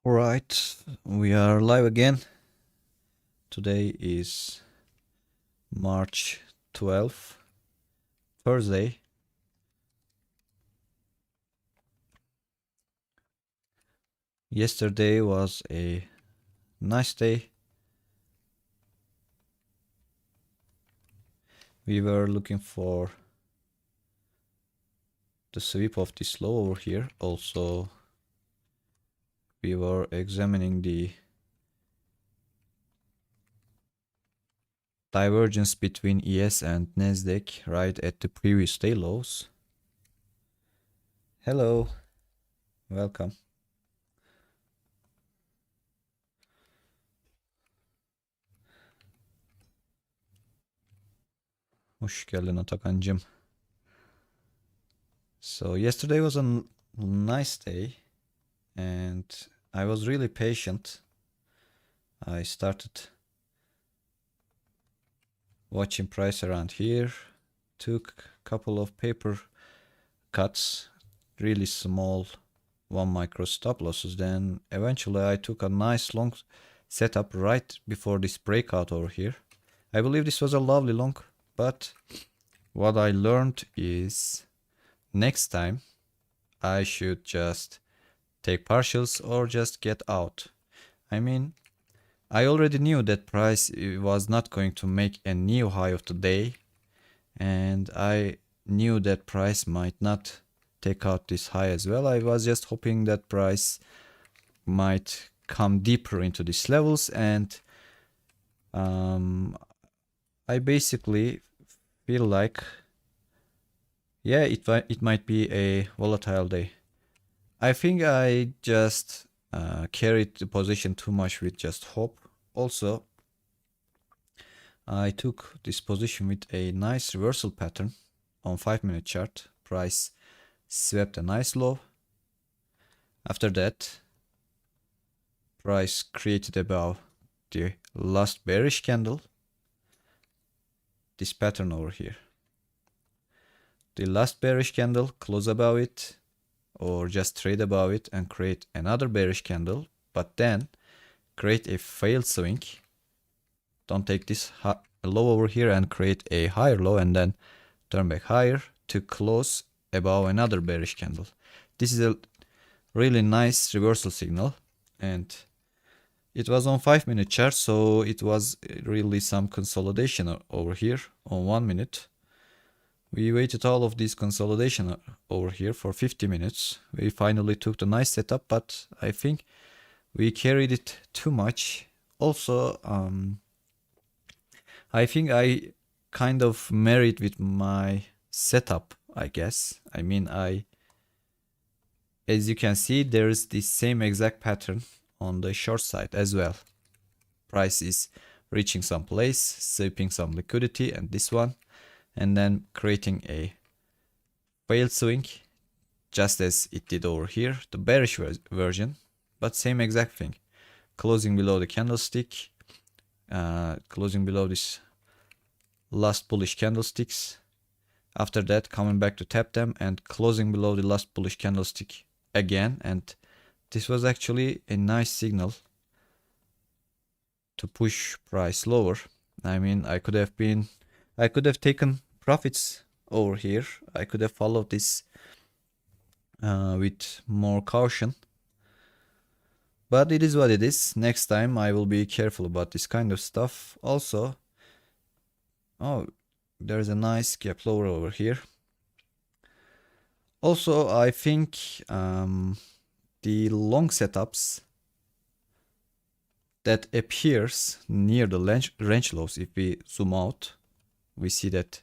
Alright, we are live again. Today is March 12th, Thursday. Yesterday was a nice day. We were looking for the sweep of this low over here. Also, we were examining the divergence between ES and Nasdaq right at the previous day lows. Hello, welcome. Hoş geldin Atakan'cım. So yesterday was a nice day and I was really patient. I started watching price around here, took a couple of paper cuts, really small 1 micro stop losses. Then eventually I took a nice long setup right before this breakout over here. I believe this was a lovely long, but what I learned is next time I should just take partials or just get out. I mean, I already knew that price was not going to make a new high of the day, and I knew that price might not take out this high as well. I was just hoping that price might come deeper into these levels, and I basically feel like, yeah, it might be a volatile day. I think I just carried the position too much with just hope. Also, I took this position with a nice reversal pattern on 5-minute chart. Price swept a nice low. After that, price created above the last bearish candle, this pattern over here. The last bearish candle, close above it, or just trade above it and create another bearish candle, but then create a failed swing. Don't take this low over here and create a higher low and then turn back higher to close above another bearish candle. This is a really nice reversal signal, and it was on 5-minute chart, so it was really some consolidation over here on 1 minute. We waited all of this consolidation over here for 50 minutes. We finally took the nice setup, but I think we carried it too much. Also, I think I kind of married with my setup, I guess. I mean, as you can see, there's the same exact pattern on the short side as well. Price is reaching some place, sweeping some liquidity, and this one, and then creating a failed swing, just as it did over here, the bearish version, but same exact thing. Closing below the candlestick, closing below this last bullish candlesticks. After that, coming back to tap them and closing below the last bullish candlestick again. And this was actually a nice signal to push price lower. I mean, I could have taken profits over here. I could have followed this with more caution. But it is what it is. Next time I will be careful about this kind of stuff. Also, oh, there's a nice gap lower over here. Also, I think the long setups that appears near the range lows, if we zoom out, we see that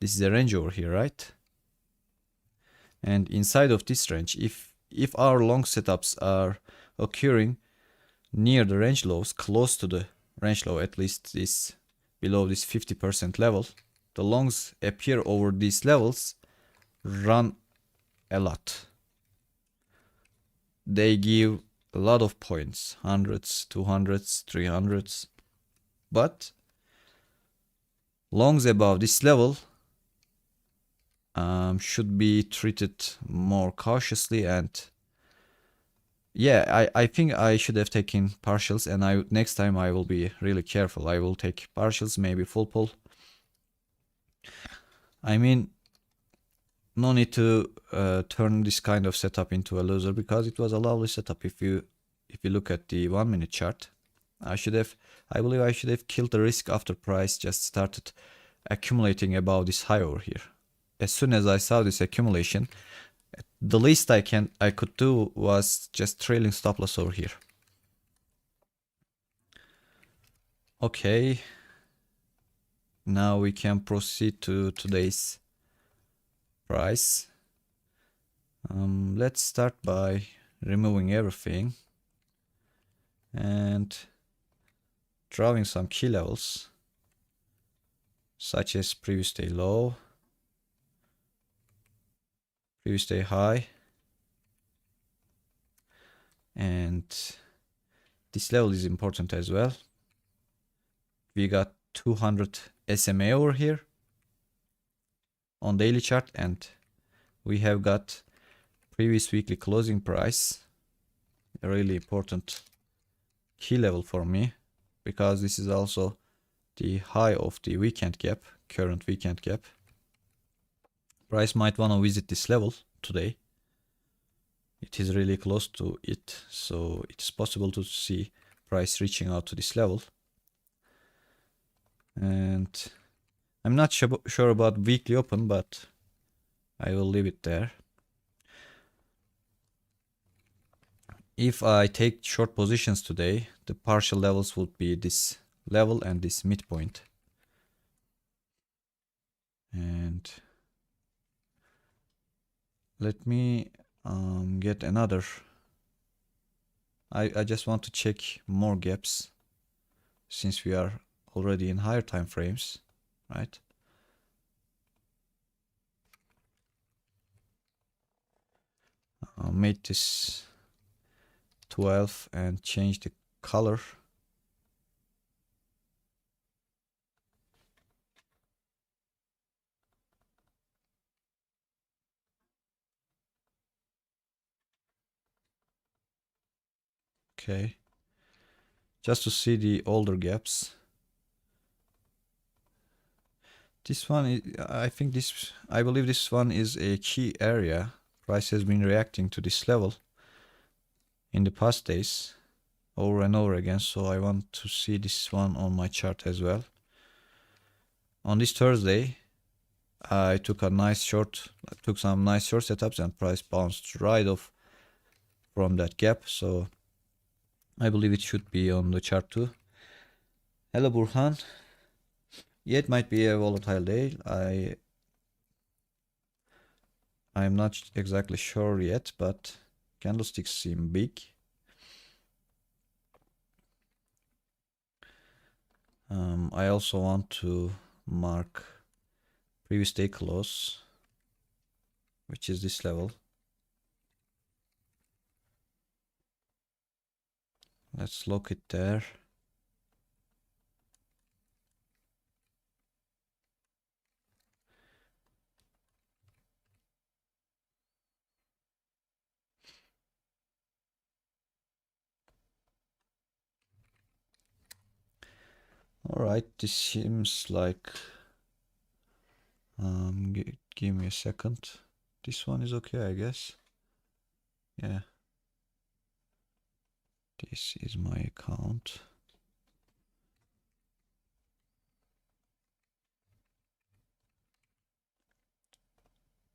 this is a range over here, right? And inside of this range, if our long setups are occurring near the range lows, close to the range low, at least this below this 50% level, the longs appear over these levels, run a lot. They give a lot of points, 100s, 200s, 300s, but longs above this level should be treated more cautiously, and Yeah, I think I should have taken partials, and next time I will be really careful. I will take partials, maybe full pull. I mean, no need to turn this kind of setup into a loser, because it was a lovely setup. If you look at the 1 minute chart, I believe I should have killed the risk after price just started accumulating above this high over here. As soon as I saw this accumulation, the least I could do was just trailing stop loss over here. Okay, now we can proceed to today's price. Let's start by removing everything and drawing some key levels, such as previous day low, previous day high, and this level is important as well. We got 200 SMA over here on daily chart, and we have got previous weekly closing price, a really important key level for me, because this is also the high of the weekend gap, current weekend gap. Price might want to visit this level today. It is really close to it, so it's possible to see price reaching out to this level. And I'm not sure about weekly open, but I will leave it there. If I take short positions today, the partial levels would be this level and this midpoint. And let me get another. I just want to check more gaps, since we are already in higher time frames, right? Made this 12 and change the color. Okay, just to see the older gaps. This one is, I believe this one is a key area. Price has been reacting to this level in the past days over and over again, so I want to see this one on my chart as well. On this Thursday, I took some nice short setups, and price bounced right off from that gap, so I believe it should be on the chart too. Hello Burhan. Yeah, it might be a volatile day. I'm not exactly sure yet, but candlesticks seem big. I also want to mark previous day close, which is this level. Let's lock it there. All right, this seems like, give me a second. This one is okay, I guess. Yeah. This is my account.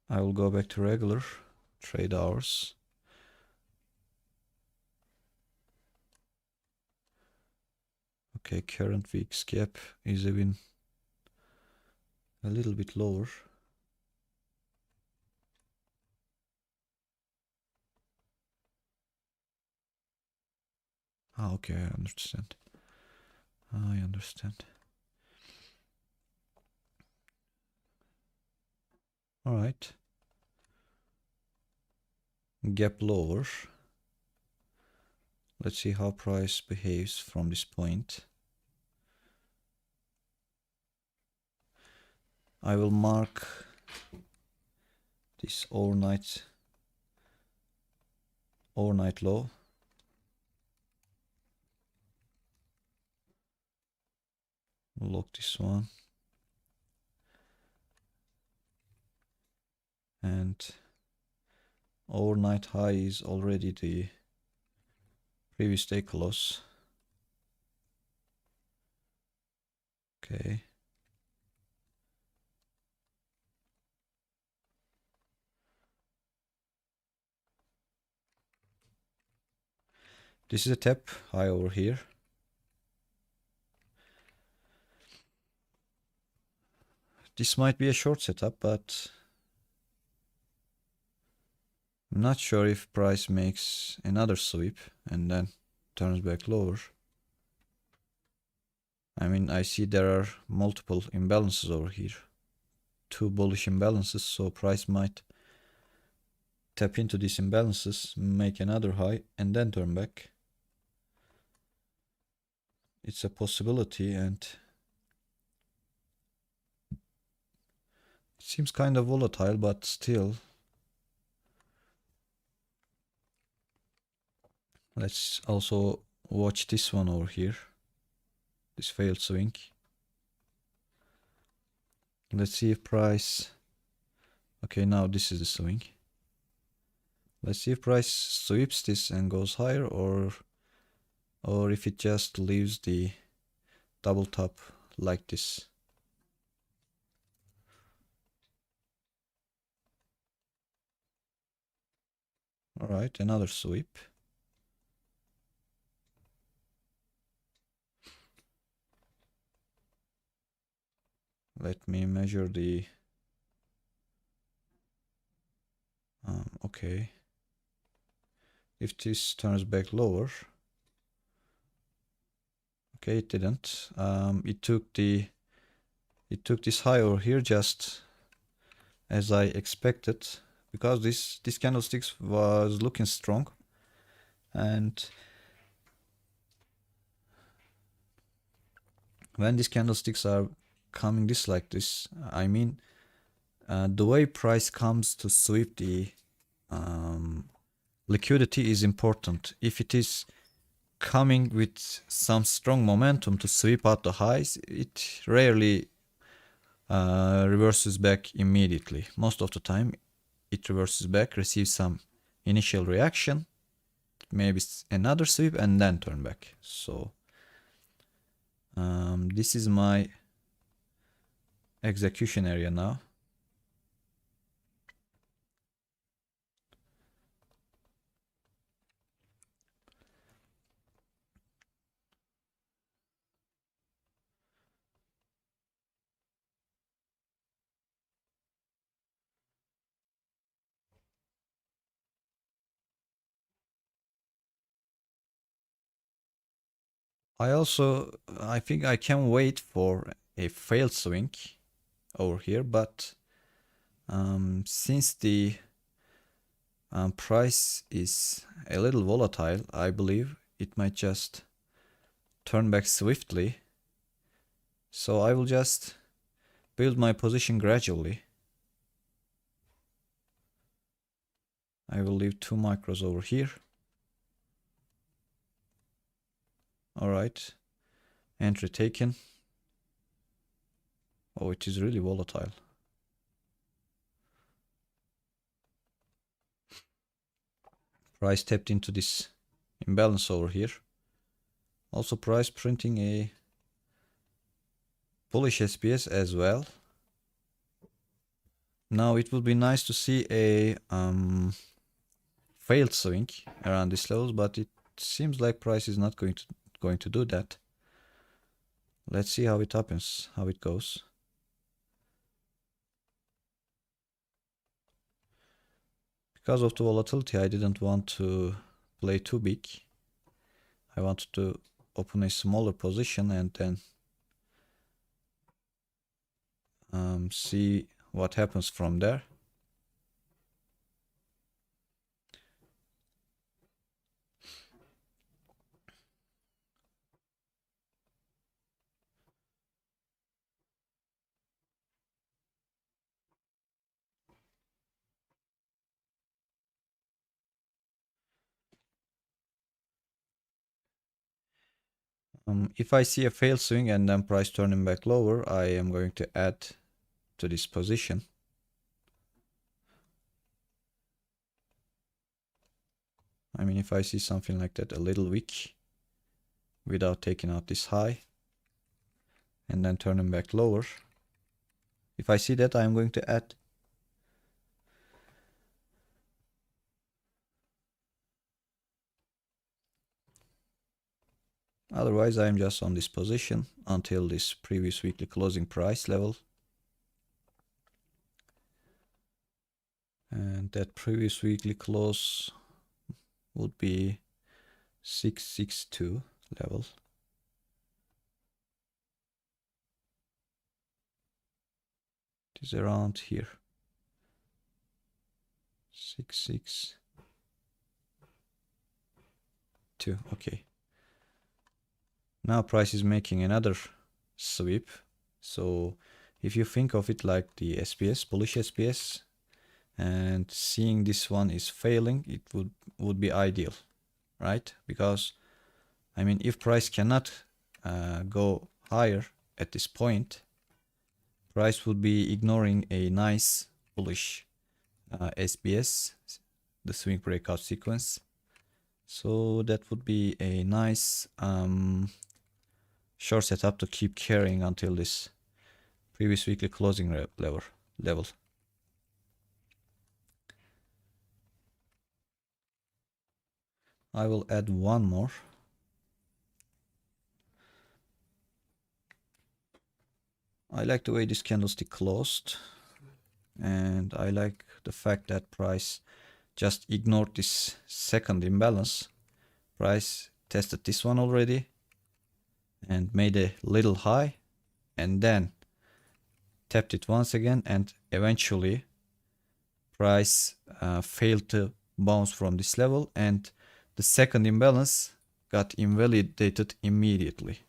I will go back to regular trade hours. Okay, current week's gap is even a little bit lower. Ah, okay, I understand. I understand. All right. Gap lower. Let's see how price behaves from this point. I will mark this overnight low lock this one. And overnight high is already the previous day close. Okay. This is a tap high over here. This might be a short setup, but I'm not sure if price makes another sweep and then turns back lower. I mean, I see there are multiple imbalances over here. Two bullish imbalances, so price might tap into these imbalances, make another high, and then turn back. It's a possibility, and it seems kind of volatile, but still. Let's also watch this one over here. This failed swing. Let's see if price... Okay, now this is the swing. Let's see if price sweeps this and goes higher, or if it just leaves the double top like this. Alright, another sweep. Let me measure the... okay. If this turns back lower... Okay, it didn't. It took this high over here just as I expected, because this candlestick was looking strong, and when these candlesticks are coming this like this, I mean, the way price comes to sweep the liquidity is important. If it is coming with some strong momentum to sweep out the highs, it rarely reverses back immediately. Most of the time it reverses back, receives some initial reaction, maybe another sweep, and then turn back. So this is my execution area now. I think I can wait for a failed swing over here, but since the price is a little volatile, I believe it might just turn back swiftly. So I will just build my position gradually. I will leave 2 micros over here. Alright. Entry taken. Oh, it is really volatile. Price tapped into this imbalance over here. Also price printing a bullish SPS as well. Now it would be nice to see a failed swing around these levels, but it seems like price is not going to do that. Let's see how it happens, how it goes. Because of the volatility, I didn't want to play too big. I wanted to open a smaller position and then see what happens from there. If I see a fail swing and then price turning back lower, I am going to add to this position. I mean, if I see something like that, a little weak, without taking out this high, and then turning back lower, if I see that, I'm going to add. Otherwise, I'm just on this position until this previous weekly closing price level. And that previous weekly close would be 662 level. It is around here. 662. Okay. Now price is making another sweep. So if you think of it like the SPS, bullish SPS, and seeing this one is failing, it would be ideal, right? Because I mean, if price cannot go higher at this point, price would be ignoring a nice bullish SPS, the swing breakout sequence. So that would be a nice short setup to keep carrying until this previous weekly closing level. I will add one more. I like the way this candlestick closed, and I like the fact that price just ignored this second imbalance. Price tested this one already and made a little high, and then tapped it once again, and eventually price failed to bounce from this level, and the second imbalance got invalidated immediately.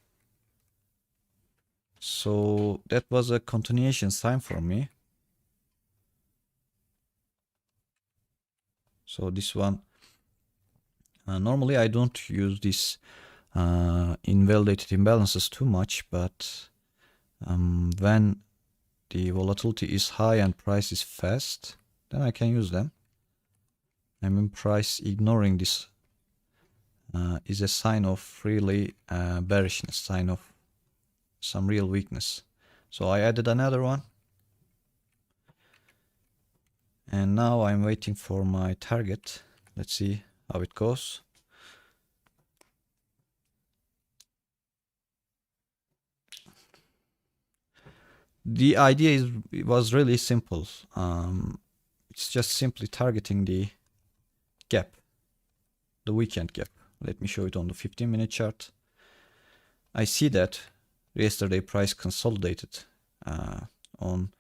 So that was a continuation sign for me. So this one, normally I don't use this invalidated imbalances too much, but when the volatility is high and price is fast, then I can use them. I mean, price ignoring this is a sign of really bearishness, sign of some real weakness. So I added another one, and now I'm waiting for my target. Let's see how it goes. The idea was really simple. It's just simply targeting the gap, the weekend gap. Let me show it on the 15-minute chart. I see that yesterday price consolidated on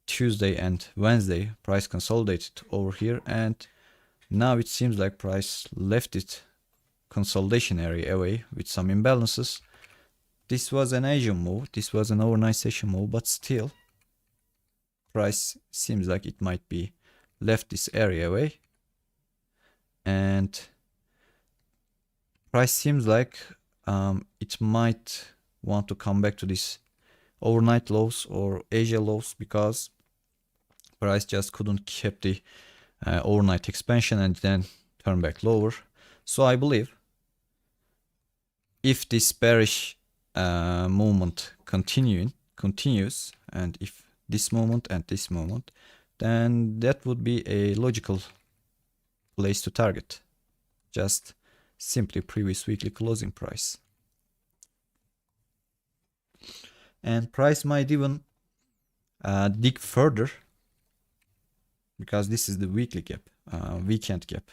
Tuesday and Wednesday. Price consolidated over here, and now it seems like price left its consolidation area away with some imbalances. This was an Asian move, this was an overnight session move, but still price seems like it might be left this area away, and price seems like it might want to come back to this overnight lows or Asia lows, because price just couldn't keep the overnight expansion and then turn back lower. So I believe if this bearish movement continues, and if this moment and this moment, then that would be a logical place to target. Just simply previous weekly closing price. And price might even dig further, because this is the weekly gap, weekend gap,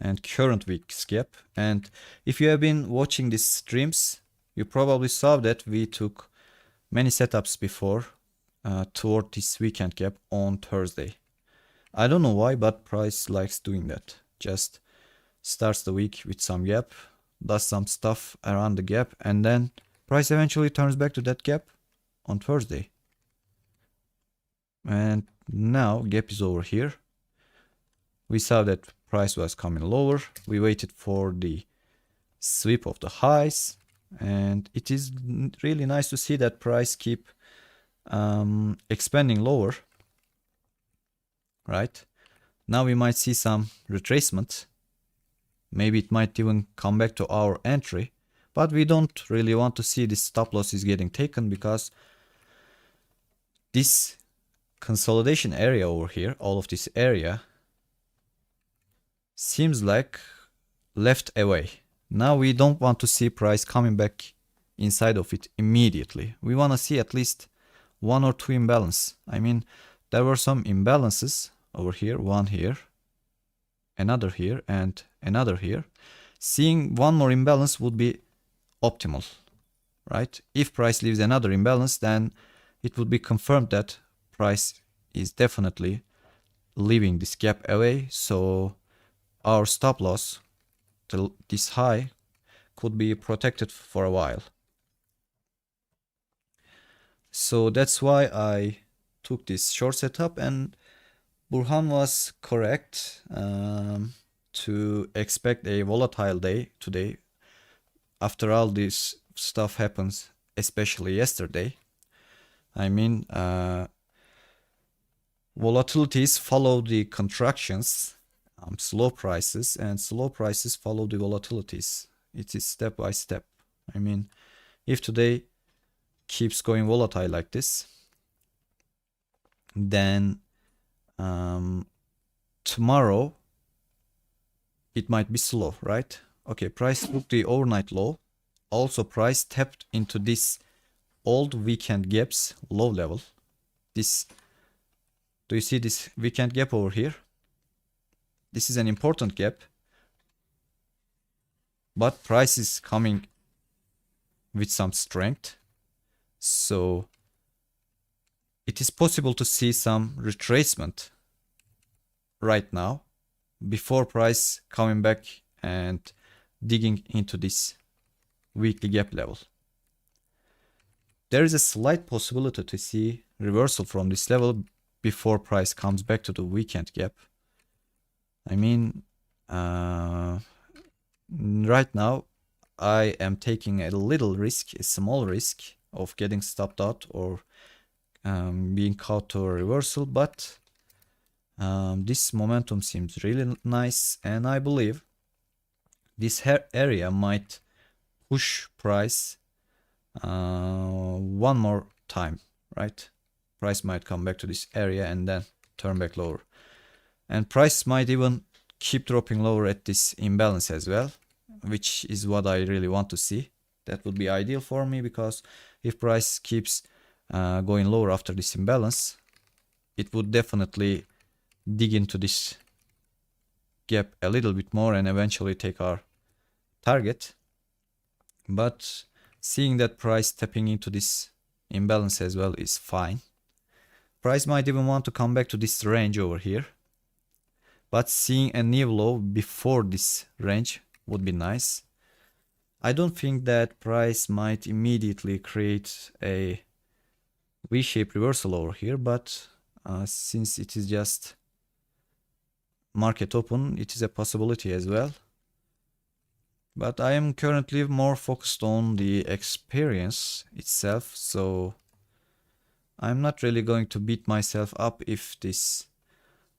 and current week's gap. And if you have been watching these streams, you probably saw that we took many setups before toward this weekend gap on Thursday. I don't know why, but price likes doing that. Just starts the week with some gap, does some stuff around the gap, and then price eventually turns back to that gap on Thursday. And now gap is over here. We saw that price was coming lower. We waited for the sweep of the highs, and it is really nice to see that price keep expanding lower, right? Now we might see some retracement. Maybe it might even come back to our entry, but we don't really want to see this stop loss is getting taken, because this consolidation area over here, all of this area, seems like left away. Now we don't want to see price coming back inside of it immediately. We want to see at least one or two imbalance. I mean, there were some imbalances over here, one here, another here, and another here. Seeing one more imbalance would be optimal, right? If price leaves another imbalance, then it would be confirmed that price is definitely leaving this gap away. So our stop loss till this high could be protected for a while. So that's why I took this short setup, and Burhan was correct to expect a volatile day today. After all this stuff happens, especially yesterday. I mean, volatilities follow the contractions, slow prices, and slow prices follow the volatilities. It is step by step. I mean, if today keeps going volatile like this, then tomorrow it might be slow, right? Okay, price took the overnight low. Also, price tapped into this old weekend gaps low level. This, do you see this weekend gap over here? This is an important gap, but price is coming with some strength. So it is possible to see some retracement right now before price coming back and digging into this weekly gap level. There is a slight possibility to see reversal from this level before price comes back to the weekend gap. I mean, right now I am taking a little risk, a small risk of getting stopped out or being caught to a reversal, but this momentum seems really nice, and I believe this area might push price one more time, right? Price might come back to this area and then turn back lower, and price might even keep dropping lower at this imbalance as well, which is what I really want to see. That would be ideal for me, because if price keeps going lower after this imbalance, it would definitely dig into this gap a little bit more and eventually take our target. But seeing that price tapping into this imbalance as well is fine. Price might even want to come back to this range over here, but seeing a new low before this range would be nice. I don't think that price might immediately create a V-shaped reversal over here, but since it is just market open, it is a possibility as well. But I am currently more focused on the experience itself, so I'm not really going to beat myself up if this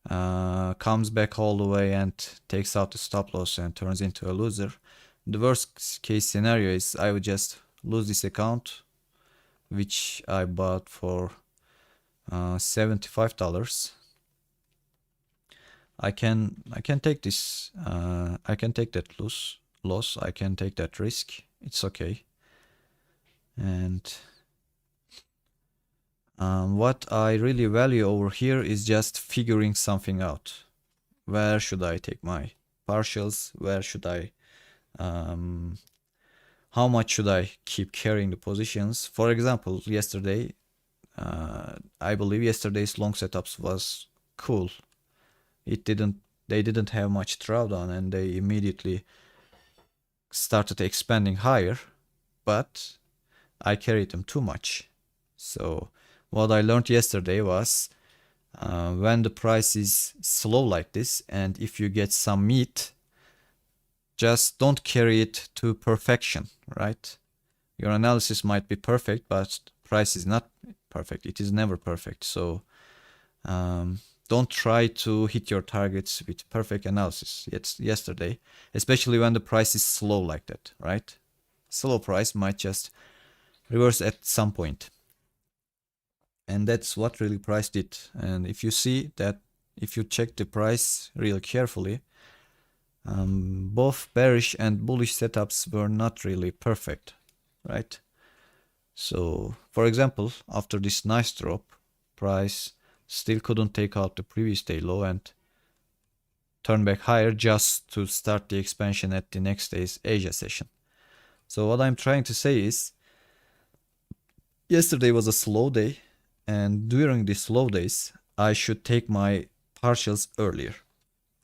comes back all the way and takes out the stop loss and turns into a loser. The worst case scenario is I would just lose this account, which I bought for $75. I can take this. I can take that loss. I can take that risk. It's okay. And what I really value over here is just figuring something out. Where should I take my partials? Where should I how much should I keep carrying the positions? For example, yesterday, I believe yesterday's long setups was cool. They didn't have much drawdown and they immediately started expanding higher, but I carried them too much. So what I learned yesterday was when the price is slow like this, and if you get some meat, just don't carry it to perfection, right? Your analysis might be perfect, but price is not perfect. It is never perfect. So don't try to hit your targets with perfect analysis yesterday, especially when the price is slow like that, right? Slow price might just reverse at some point. And that's what really price did. And if you see that, if you check the price real carefully, both bearish and bullish setups were not really perfect, right? So, for example, after this nice drop, price still couldn't take out the previous day low and turn back higher just to start the expansion at the next day's Asia session. So what I'm trying to say is, yesterday was a slow day, and during the slow days, I should take my partials earlier,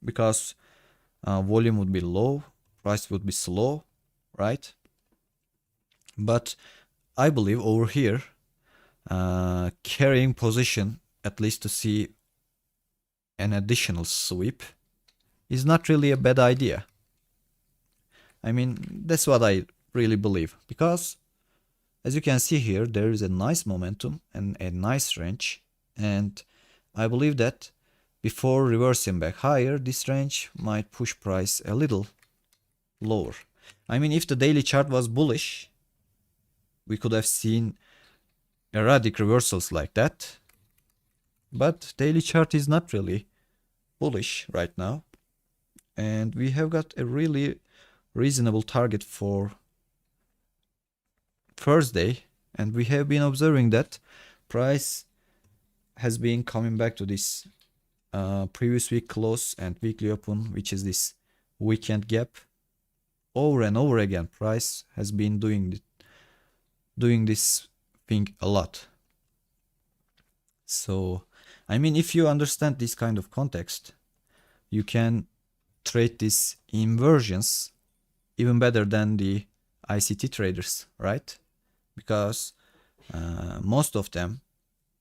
because volume would be low, price would be slow, right? But I believe over here, carrying position, at least to see an additional sweep, is not really a bad idea. I mean, that's what I really believe, because as you can see here, there is a nice momentum and a nice range, and I believe that before reversing back higher, this range might push price a little lower. I mean, if the daily chart was bullish, we could have seen erratic reversals like that, but daily chart is not really bullish right now, and we have got a really reasonable target for Thursday, and we have been observing that price has been coming back to this previous week close and weekly open, which is this weekend gap, over and over again. Price has been doing this thing a lot. So I mean, if you understand this kind of context, you can trade these inversions even better than the ICT traders, right? Because most of them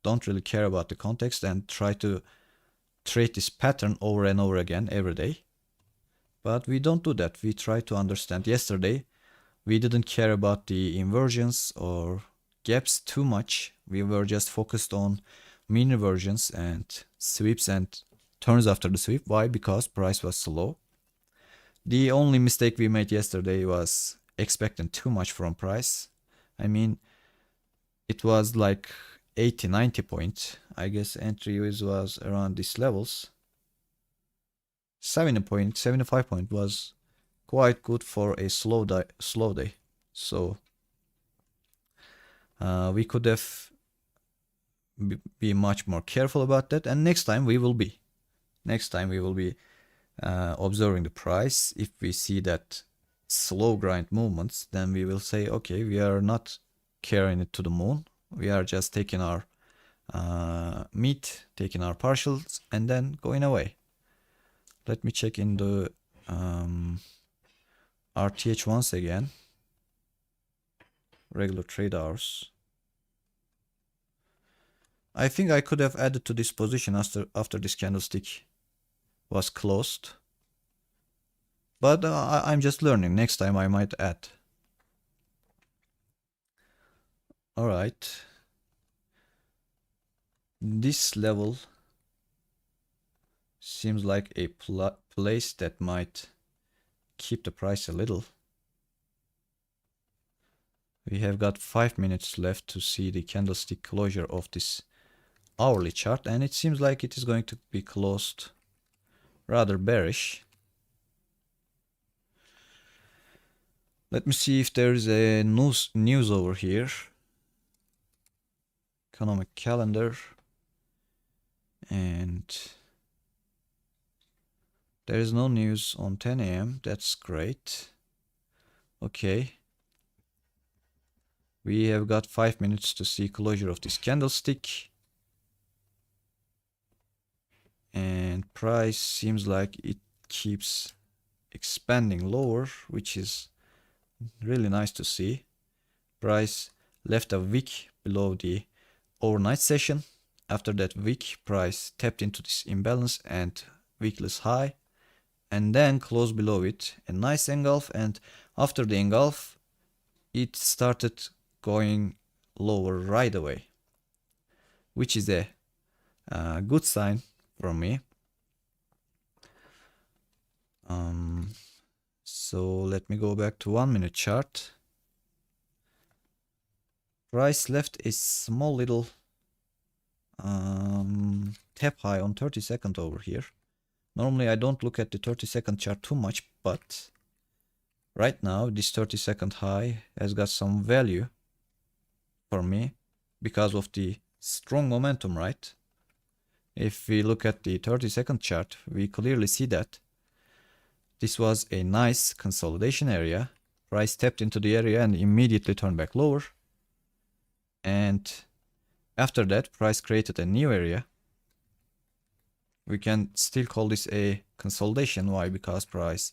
don't really care about the context and try to trade this pattern over and over again every day. But we don't do that. We try to understand. Yesterday, we didn't care about the inversions or gaps too much. We were just focused on mean reversions and sweeps and turns after the sweep. Why? Because price was slow. The only mistake we made yesterday was expecting too much from price. I mean, it was like 80, 90 points. I guess entry was around these levels. 70 point, 75 point was quite good for a slow day. So we could have be much more careful about that, and next time we will be observing the price. If we see that slow grind movements, then we will say, okay, we are not carrying it to the moon. We are just taking our meat, taking our partials, and then going away. Let me check in the RTH once again. Regular trade hours. I think I could have added to this position after this candlestick was closed. But I'm just learning. Next time I might add. Alright. This level seems like a place that might keep the price a little. We have got 5 minutes left to see the candlestick closure of this hourly chart, and it seems like it is going to be closed rather bearish. Let me see if there is a news over here. Economic calendar, and there is no news on 10 a.m. That's great. Okay. We have got 5 minutes to see closure of this candlestick. And price seems like it keeps expanding lower, which is really nice to see. Price left a wick below the overnight session. After that wick, price tapped into this imbalance and wickless high, and then closed below it, a nice engulf, and after the engulf, it started going lower right away, which is a good sign for me. So let me go back to 1 minute chart. Price left a small little tap high on 30-second over here. Normally I don't look at the 30-second chart too much, but right now this 30-second high has got some value for me because of the strong momentum, right? If we look at the 30-second chart, we clearly see that this was a nice consolidation area. Price tapped into the area and immediately turned back lower. And after that, price created a new area. We can still call this a consolidation. Why? Because price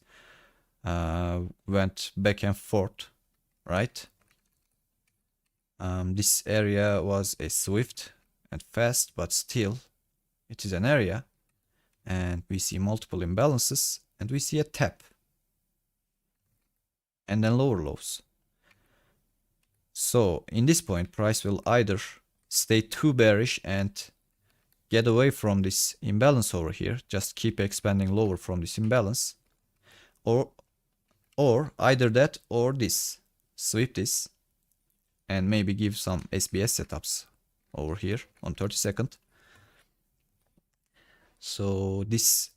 went back and forth, right? This area was a swift and fast, but still it is an area. And we see multiple imbalances and we see a tap. And then lower lows. So in this point, price will either stay too bearish and get away from this imbalance over here, just keep expanding lower from this imbalance, or either that or this, sweep this and maybe give some SBS setups over here on 30-second. So this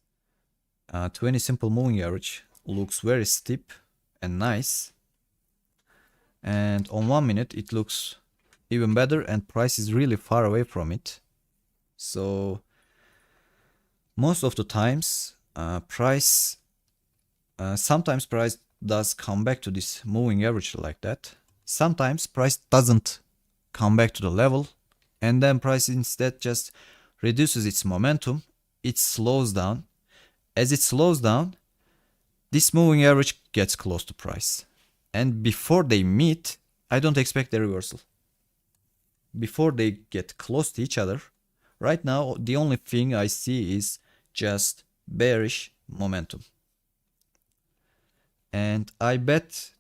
20 simple moving average looks very steep and nice, and on 1 minute it looks even better, and price is really far away from it. So most of the times sometimes price does come back to this moving average like that. Sometimes price doesn't come back to the level, and then price instead just reduces its momentum. It slows down. As it slows down, this moving average gets close to price. And before they meet, I don't expect a reversal. Before they get close to each other, right now the only thing I see is just bearish momentum. And I bet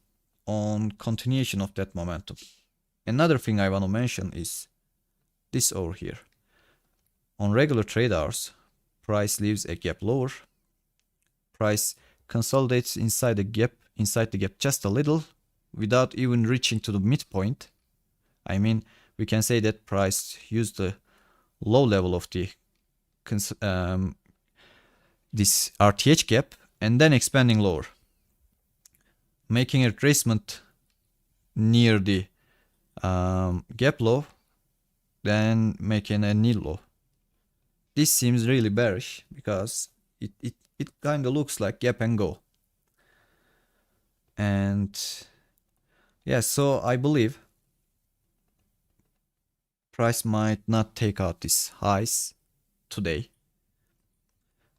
on continuation of that momentum. Another thing I want to mention is this over here. On regular trade hours, price leaves a gap lower. Price consolidates inside the gap just a little without even reaching to the midpoint. I mean, we can say that price used the low level of the this RTH gap and then expanding lower, making a retracement near the gap low, then making a knee low. This seems really bearish because it kind of looks like gap and go. And yeah, so I believe price might not take out these highs today.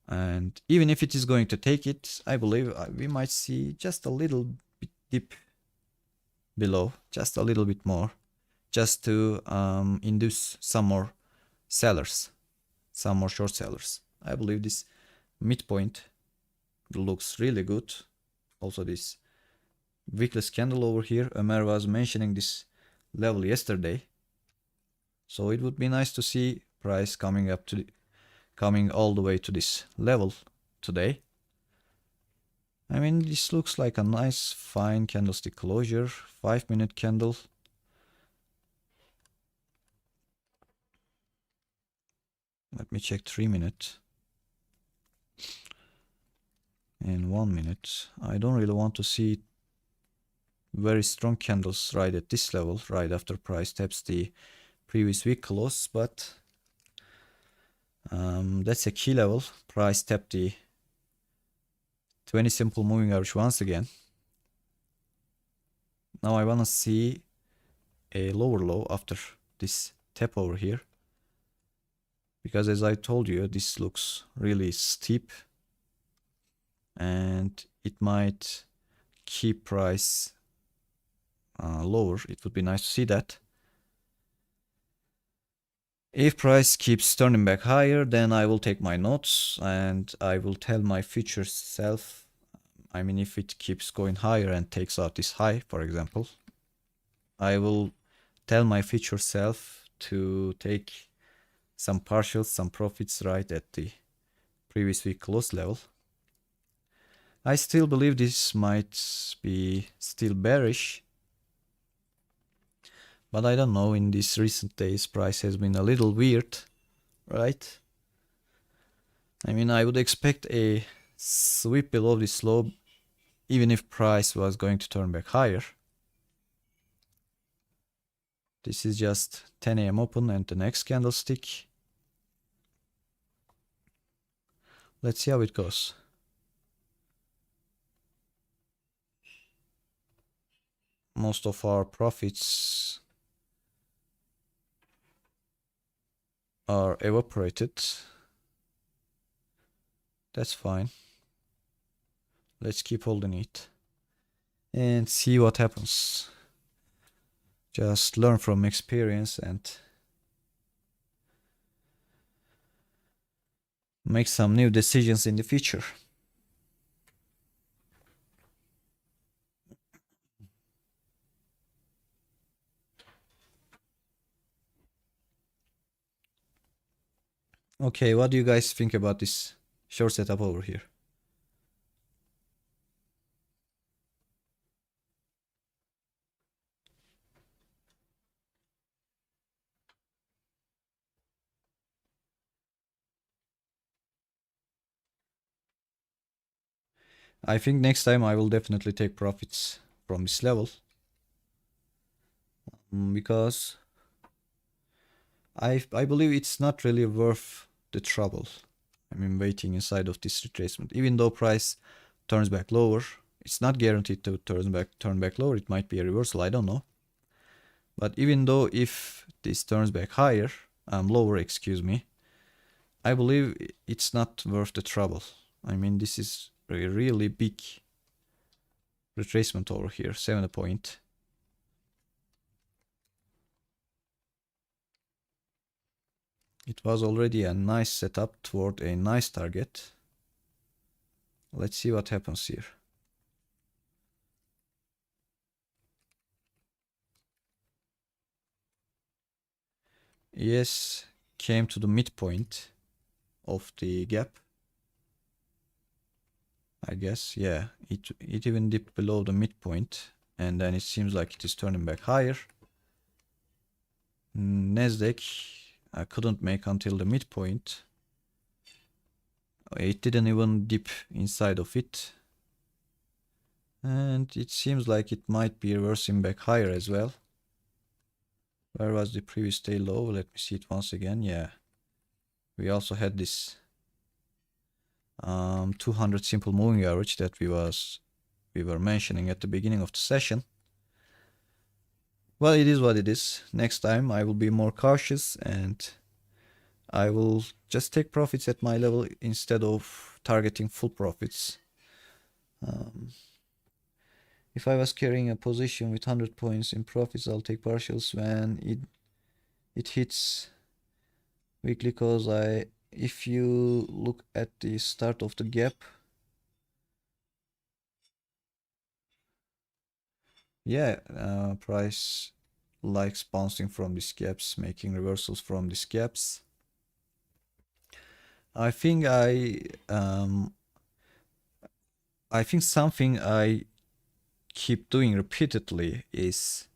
And even if it is going to take it, I believe we might see just a little bit dip below, just a little bit more, just to induce some more sellers, some more short sellers. I believe this midpoint looks really good. Also this weekly candle over here, Ömer was mentioning this level yesterday. So it would be nice to see price coming all the way to this level today. I mean, this looks like a nice fine candlestick closure, 5-minute candle. Let me check 3-minute and 1 minute. I don't really want to see very strong candles right at this level, right after price taps the previous week close, but that's a key level. Price tapped the 20 simple moving average once again. Now I want to see a lower low after this tap over here, because as I told you, this looks really steep and it might keep price lower. It would be nice to see that. If price keeps turning back higher, then I will take my notes and I will tell my future self, I mean, if it keeps going higher and takes out this high, for example, I will tell my future self to take some partials, some profits right at the previous week close level. I still believe this might be still bearish, but I don't know. In these recent days, price has been a little weird, right? I mean, I would expect a sweep below this low, even if price was going to turn back higher. This is just 10 a.m. open and the next candlestick. Let's see how it goes. Most of our profits are evaporated. That's fine. Let's keep holding it and see what happens. Just learn from experience and make some new decisions in the future. Okay, what do you guys think about this short setup over here? I think next time I will definitely take profits from this level. Because I believe it's not really worth the trouble. I mean, waiting inside of this retracement. Even though price turns back lower, it's not guaranteed to turn back lower. It might be a reversal, I don't know. But even though if this turns back higher, lower, excuse me, I believe it's not worth the trouble. I mean, this is a really big retracement over here, 70 point. It was already a nice setup toward a nice target. Let's see what happens here. Yes, came to the midpoint of the gap. I guess, yeah, it even dipped below the midpoint, and then it seems like it is turning back higher. Nasdaq, I couldn't make until the midpoint. It didn't even dip inside of it. And it seems like it might be reversing back higher as well. Where was the previous day low? Let me see it once again. Yeah. We also had this 200 simple moving average that we were mentioning at the beginning of the session. Well, it is what it is. Next time I will be more cautious and I will just take profits at my level instead of targeting full profits. If I was carrying a position with 100 points in profits, I'll take partials when it hits weekly cause. If you look at the start of the gap, yeah, price likes bouncing from these gaps, making reversals from these gaps. I think something I keep doing repeatedly is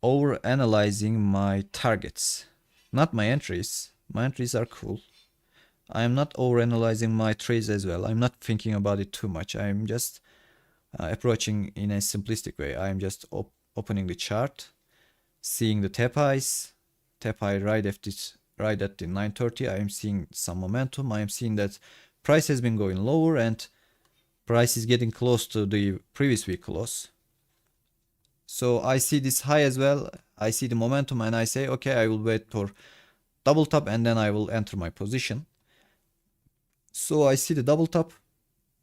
over analyzing my targets, not my entries. My entries are cool. I am not over analyzing my trades as well. I'm not thinking about it too much. I'm just approaching in a simplistic way. I'm just opening the chart, seeing the tap highs, tap high right at the 930. I am seeing some momentum. I am seeing that price has been going lower and price is getting close to the previous week close. So I see this high as well. I see the momentum and I say, okay, I will wait for double top and then I will enter my position. So I see the double top,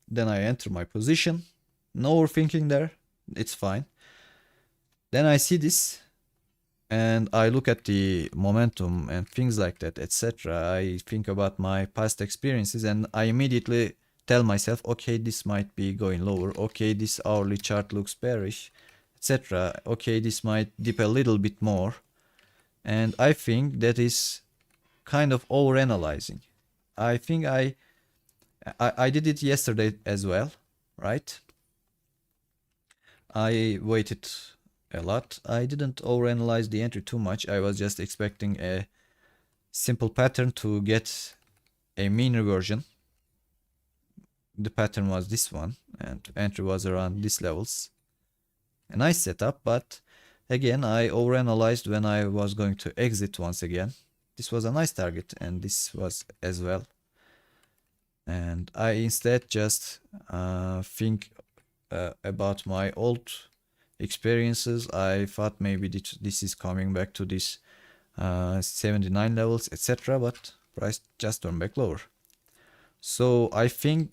then I enter my position. No overthinking there. It's fine. Then I see this and I look at the momentum and things like that, etc. I think about my past experiences and I immediately tell myself, okay, this might be going lower. Okay, this hourly chart looks bearish, etc. Okay, this might dip a little bit more, and I think that is kind of overanalyzing. I think I did it yesterday as well, right? I waited a lot. I didn't overanalyze the entry too much. I was just expecting a simple pattern to get a mean reversion. The pattern was this one, and entry was around these levels. A nice setup, but again, I overanalyzed when I was going to exit once again. This was a nice target, and this was as well. And I instead just think about my old experiences. I thought maybe this is coming back to this 79 levels, etc. But price just turned back lower. So I think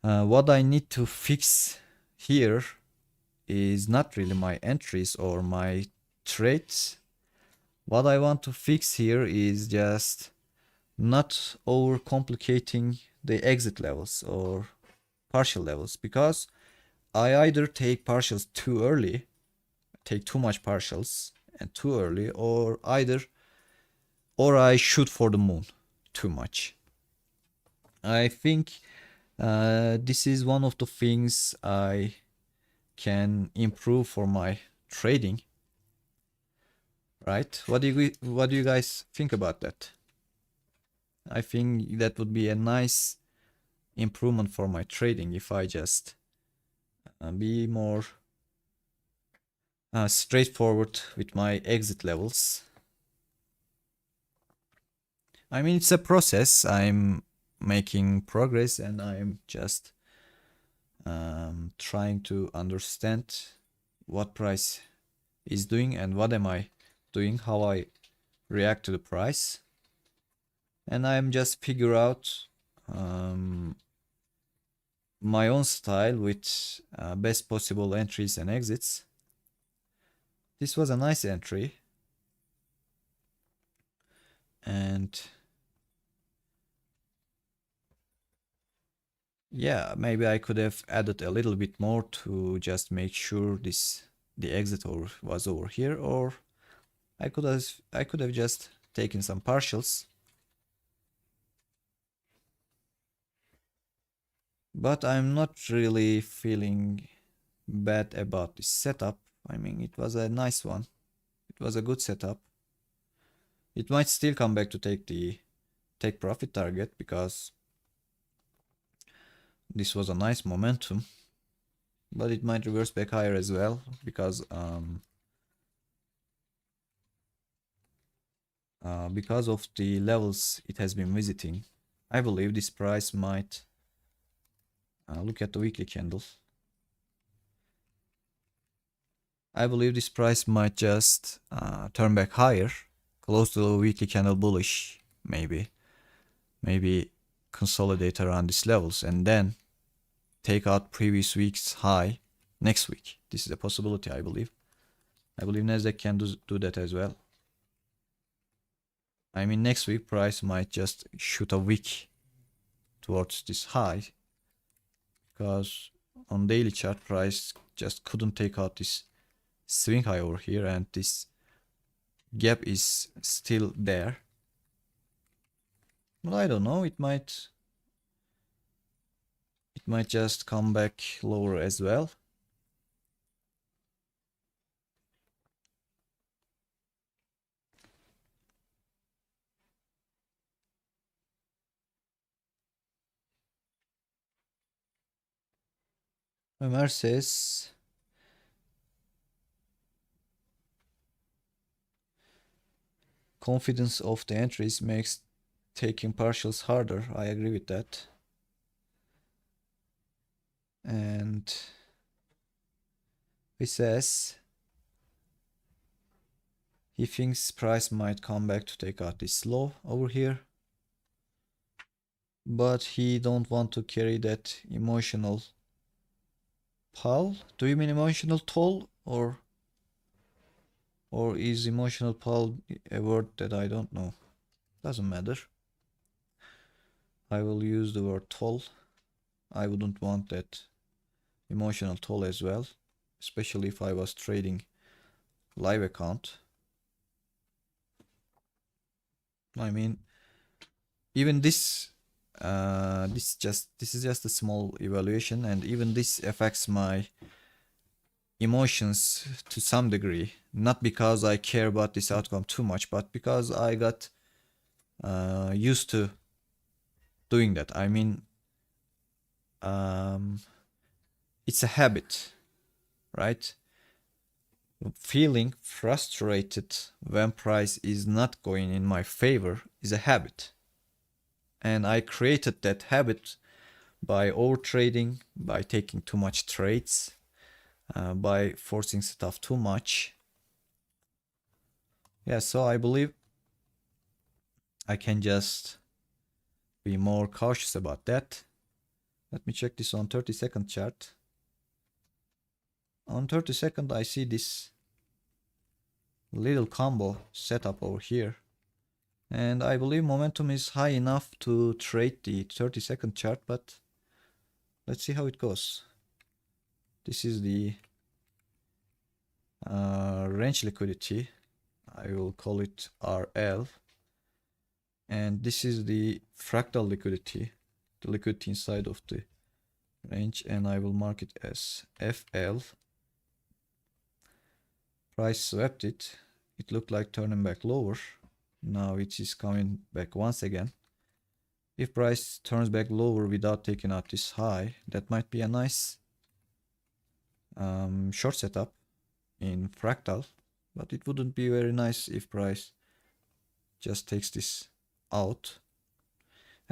what I need to fix here is not really my entries or my trades. What I want to fix here is just not overcomplicating the exit levels or partial levels, because I either take partials too early, take too much partials and too early, or I shoot for the moon too much. I think this is one of the things I can improve for my trading, right? What do you guys think about that? I think that would be a nice improvement for my trading if I just be more straightforward with my exit levels. I mean, it's a process. I'm making progress, and I'm just trying to understand what price is doing and what am I doing, how I react to the price, and I'm just figure out my own style with best possible entries and exits. This was a nice entry, and yeah, maybe I could have added a little bit more to just make sure the exit was over here, or I could have just taken some partials. But I'm not really feeling bad about this setup. I mean, it was a nice one. It was a good setup. It might still come back to take profit target, because this was a nice momentum. But it might reverse back higher as well, because of the levels it has been visiting. I believe this price might look at the weekly candle. I believe this price might just turn back higher, close to the weekly candle bullish, maybe consolidate around these levels, and then take out previous week's high next week. This is a possibility, I believe. I believe Nasdaq can do that as well. I mean, next week price might just shoot a wick towards this high, because on daily chart price just couldn't take out this swing high over here, and this gap is still there. Well, I don't know, it might just come back lower as well. Ömer says confidence of the entries makes taking partials harder. I agree with that. And he says he thinks price might come back to take out this low over here, but he don't want to carry that emotional pall. Do you mean emotional toll, or is emotional pall a word that I don't know? Doesn't matter. I will use the word toll. I wouldn't want that emotional toll as well. especially if I was trading live account. I mean, even this this is just a small evaluation, and even this affects my emotions to some degree. Not because I care about this outcome too much, but because I got used to doing that. I mean, it's a habit, right? Feeling frustrated when price is not going in my favor is a habit. And I created that habit by overtrading, by taking too much trades, by forcing stuff too much. Yeah, so I believe I can just be more cautious about that. Let me check this on 30-second chart. On 30-second, I see this little combo setup over here. And I believe momentum is high enough to trade the 30-second chart, but let's see how it goes. This is the range liquidity. I will call it RL. And this is the fractal liquidity, the liquidity inside of the range, and I will mark it as FL. Price swept it. It looked like turning back lower. Now it is coming back once again. If price turns back lower without taking out this high, that might be a nice short setup in fractal, but it wouldn't be very nice if price just takes this out.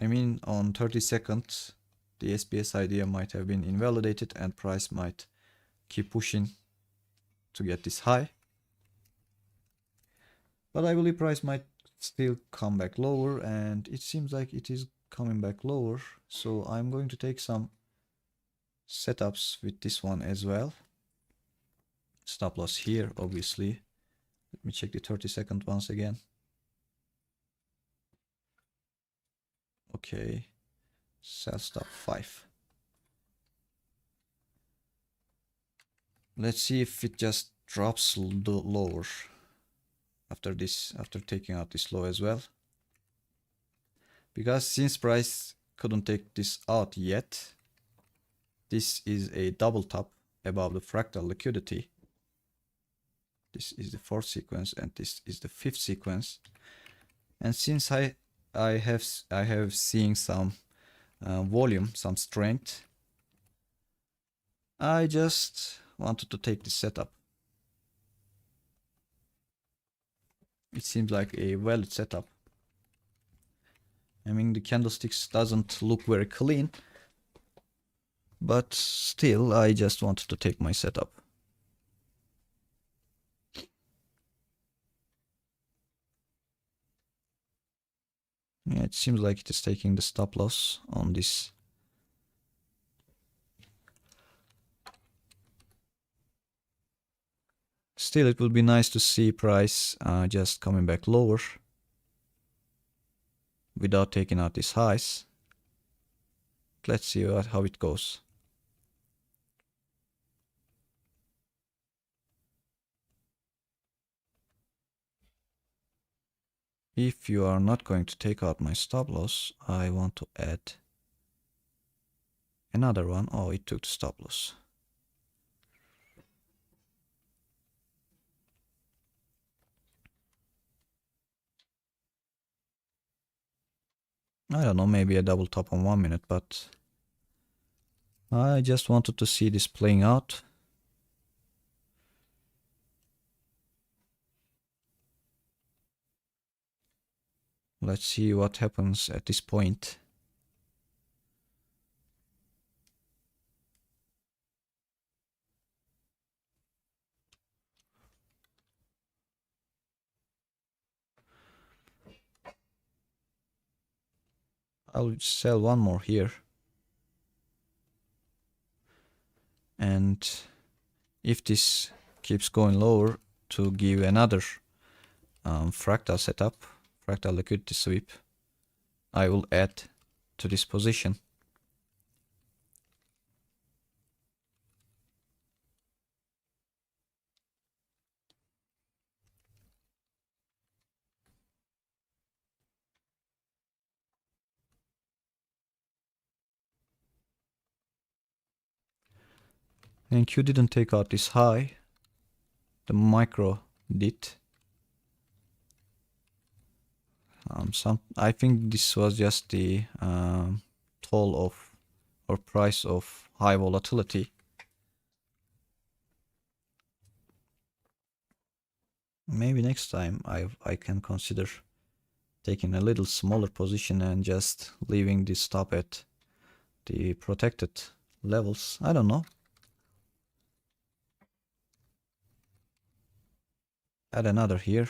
I mean, on 30 seconds, the SPS idea might have been invalidated and price might keep pushing to get this high. But I believe price might still come back lower, and it seems like it is coming back lower. So I'm going to take some setups with this one as well. Stop loss here, obviously. Let me check the 30-second once again. Okay, sell stop 5. Let's see if it just drops lower after this, after taking out this low as well. Because since price couldn't take this out yet, this is a double top above the fractal liquidity. This is the 4th sequence and this is the 5th sequence. And since I have seen some volume, some strength, I just wanted to take this setup. It seems like a valid setup. I mean, the candlesticks doesn't look very clean, but still I just wanted to take my setup. Yeah, it seems like it is taking the stop loss on this. Still, it would be nice to see price just coming back lower without taking out these highs. Let's see how it goes. If you are not going to take out my stop loss, I want to add another one. Oh, it took the stop loss. I don't know, maybe a double top on 1 minute, but I just wanted to see this playing out. Let's see what happens at this point. I'll sell one more here. And if this keeps going lower, to give another fractal setup, fractal liquidity sweep, I will add to this position. And Q didn't take out this high. The micro did. I think this was just the toll of or price of high volatility. Maybe next time I can consider taking a little smaller position and just leaving this stop at the protected levels. I don't know. Add another here.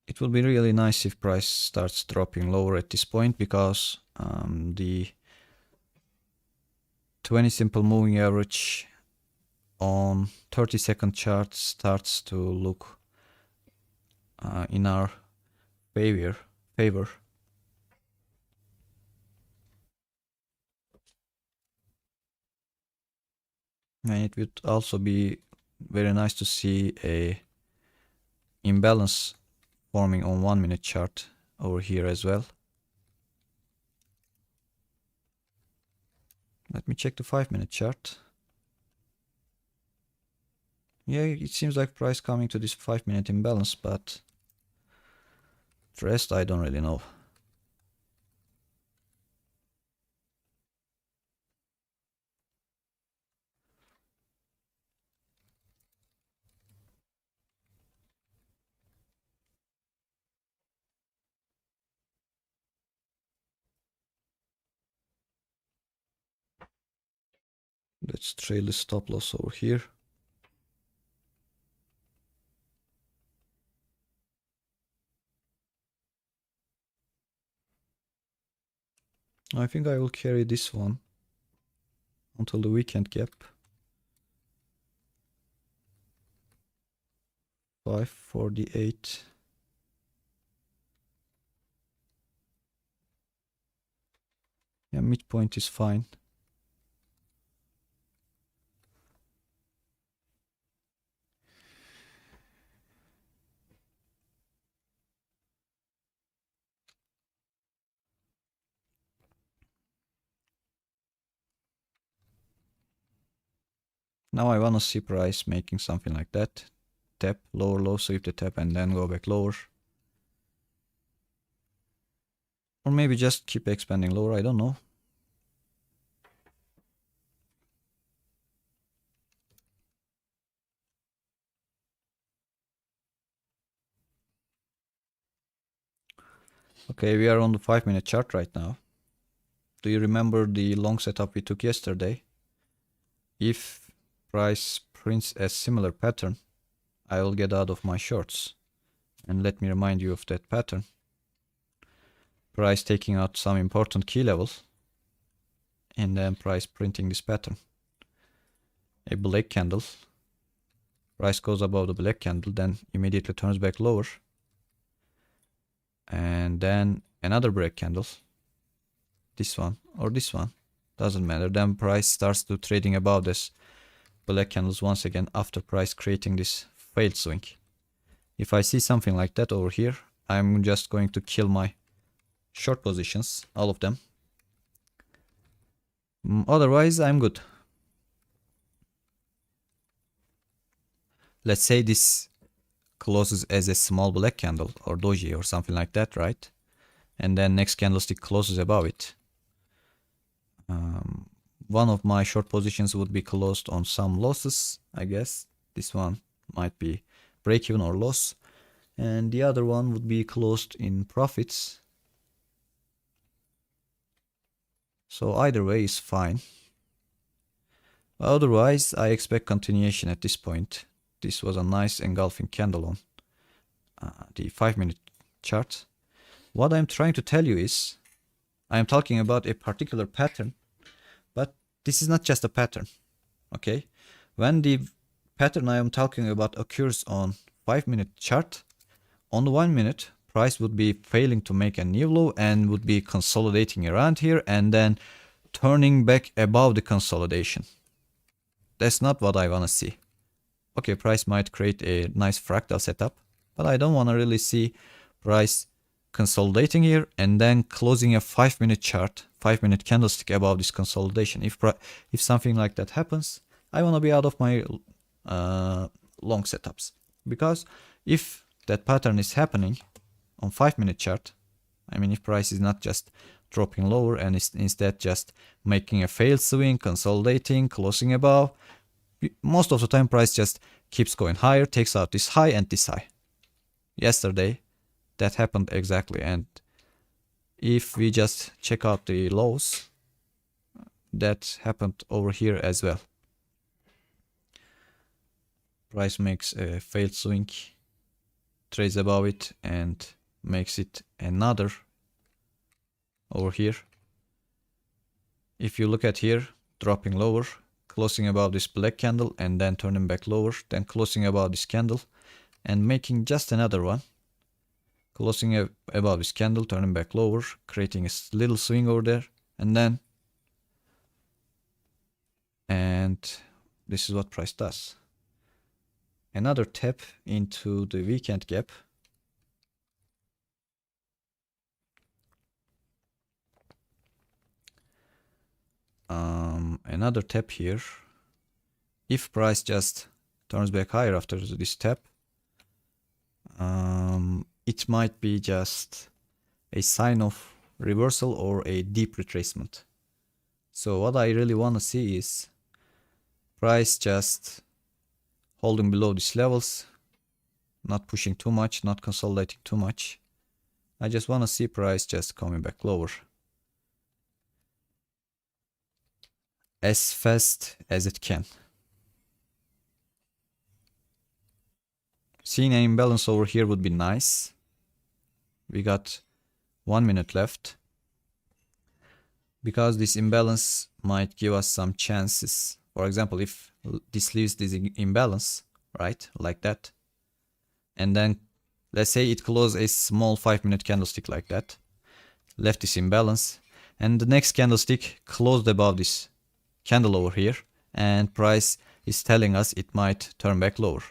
It would be really nice if price starts dropping lower at this point, because the 20 simple moving average on 30-second chart starts to look in our favor. And it would also be very nice to see a imbalance forming on 1-minute chart over here as well. Let me check the 5-minute chart. Yeah, it seems like price coming to this 5-minute imbalance, but the rest I don't really know. Let's trail the stop loss over here. I think I will carry this one until the weekend gap. 548. Yeah, midpoint is fine. Now I wanna see price making something like that. Tap, lower low, sweep the tap and then go back lower. Or maybe just keep expanding lower, I don't know. Okay, we are on the 5-minute chart right now. Do you remember the long setup we took yesterday? If price prints a similar pattern, I will get out of my shorts. And let me remind you of that pattern. Price taking out some important key levels, and then price printing this pattern. A black candle. Price goes above the black candle, then immediately turns back lower. And then another black candle. This one or this one. Doesn't matter. Then price starts to trading above this black candles once again after price creating this failed swing. If I see something like that over here, I'm just going to kill my short positions, all of them. Otherwise, I'm good. Let's say this closes as a small black candle or doji or something like that, right? And then next candlestick closes above it. One of my short positions would be closed on some losses, I guess. This one might be break even or loss. And the other one would be closed in profits. So either way is fine. Otherwise, I expect continuation at this point. This was a nice engulfing candle on the 5-minute chart. What I'm trying to tell you is, I am talking about a particular pattern, but this is not just a pattern, okay? When the pattern I am talking about occurs on 5-minute chart, on the 1 minute, price would be failing to make a new low and would be consolidating around here and then turning back above the consolidation. That's not what I want to see. Okay, price might create a nice fractal setup, but I don't want to really see price consolidating here and then closing a 5-minute chart, 5-minute candlestick above this consolidation. If something like that happens, I want to be out of my long setups, because if that pattern is happening on 5-minute chart, I mean, if price is not just dropping lower and is instead just making a failed swing, consolidating, closing above, most of the time price just keeps going higher, takes out this high and this high. Yesterday that happened exactly, and if we just check out the lows, that happened over here as well. Price makes a failed swing, trades above it and makes it another over here. If you look at here, dropping lower, closing above this black candle and then turning back lower, then closing above this candle and making just another one, closing above this candle, turning back lower, creating a little swing over there, and this is what price does. Another tap into the weekend gap. Another tap here. If price just turns back higher after this tap, it might be just a sign of reversal or a deep retracement. So what I really want to see is price just holding below these levels, not pushing too much, not consolidating too much. I just want to see price just coming back lower as fast as it can. Seeing an imbalance over here would be nice. We got 1 minute left, because this imbalance might give us some chances. For example, if this leaves this imbalance, right, like that, and then let's say it closed a small 5-minute candlestick like that, left this imbalance, and the next candlestick closed above this candle over here, and price is telling us it might turn back lower.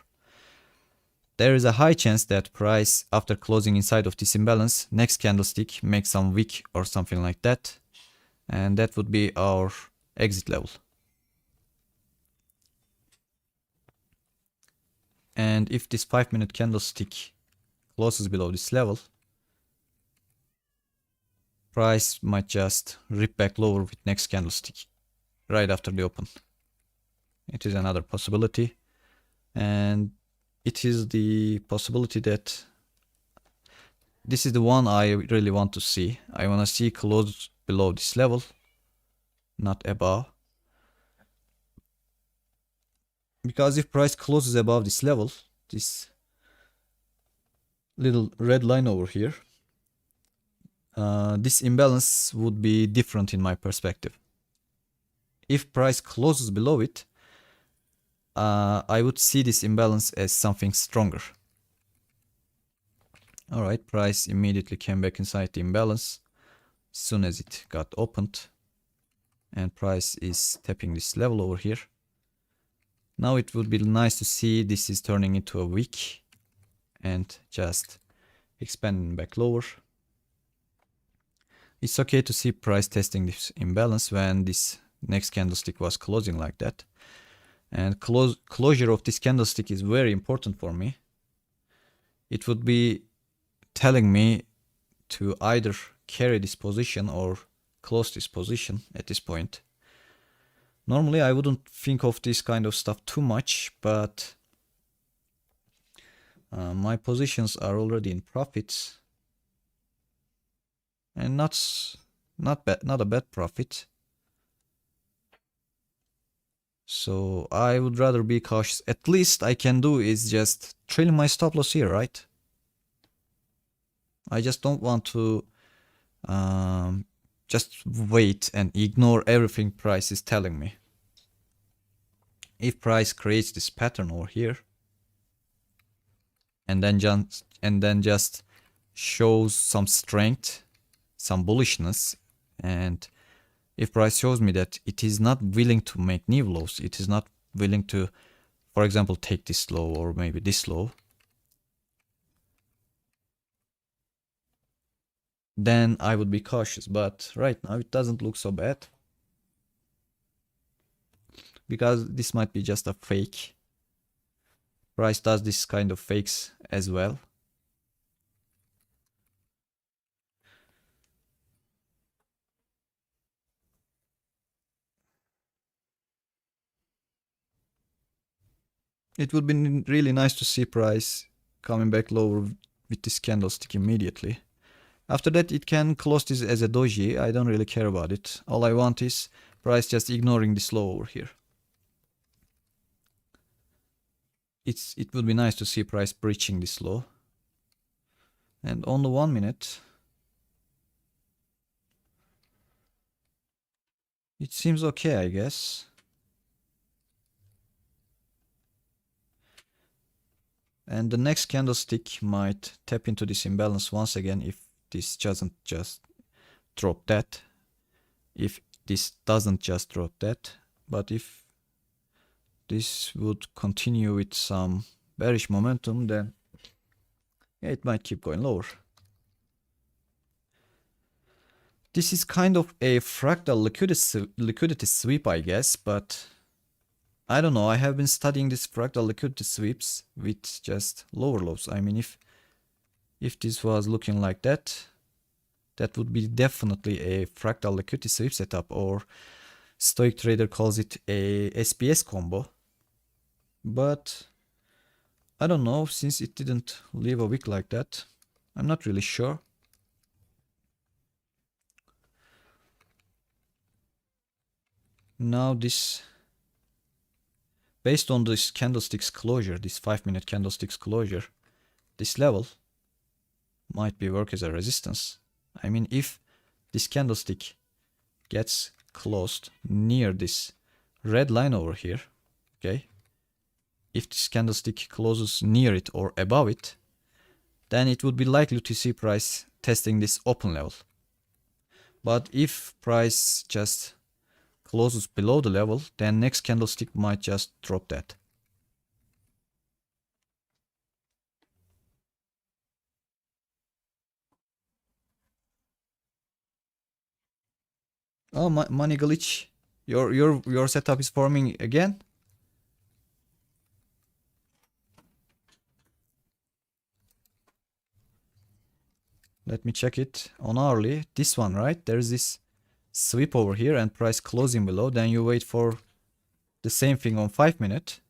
There is a high chance that price, after closing inside of this imbalance, next candlestick makes some wick or something like that, and that would be our exit level. And if this 5-minute candlestick closes below this level, price might just rip back lower with next candlestick right after the open. It is another possibility, and it is the possibility that this is the one I really want to see. I want to see close below this level, not above. Because if price closes above this level, this little red line over here, this imbalance would be different in my perspective. If price closes below it, I would see this imbalance as something stronger. Alright, price immediately came back inside the imbalance as soon as it got opened, and price is tapping this level over here. Now it would be nice to see this is turning into a wick and just expanding back lower. It's okay to see price testing this imbalance when this next candlestick was closing like that. And closure of this candlestick is very important for me. It would be telling me to either carry this position or close this position at this point. Normally I wouldn't think of this kind of stuff too much, but my positions are already in profits, and not a bad profit. So I would rather be cautious. At least I can do is just trail my stop loss here, right? I just don't want to just wait and ignore everything price is telling me. If price creates this pattern over here and then just shows some strength, some bullishness, and if price shows me that it is not willing to make new lows, it is not willing to, for example, take this low or maybe this low, then I would be cautious. But right now it doesn't look so bad, because this might be just a fake. Price does this kind of fakes as well. It would be really nice to see price coming back lower with this candlestick immediately. After that, it can close this as a doji. I don't really care about it. All I want is price just ignoring this low over here. It would be nice to see price breaching this low. And on the 1 minute, it seems okay, I guess. And the next candlestick might tap into this imbalance once again if this doesn't just drop that. If this doesn't just drop that. But if this would continue with some bearish momentum, then yeah, it might keep going lower. This is kind of a fractal liquidity sweep, I guess, but I don't know. I have been studying these fractal liquidity sweeps with just lower lows. I mean, if this was looking like that, that would be definitely a fractal liquidity sweep setup, or Stoic Trader calls it a SPS combo. But I don't know, since it didn't leave a wick like that, I'm not really sure. Now this, based on this candlestick's closure, this 5-minute candlestick's closure, this level might be work as a resistance. I mean, if this candlestick gets closed near this red line over here, okay, if this candlestick closes near it or above it, then it would be likely to see price testing this open level. But if price just closes below the level, then next candlestick might just drop that. Oh, money glitch. Your setup is forming again? Let me check it on hourly. This one, right? There's this sweep over here and price closing below. Then you wait for the same thing on 5-minute.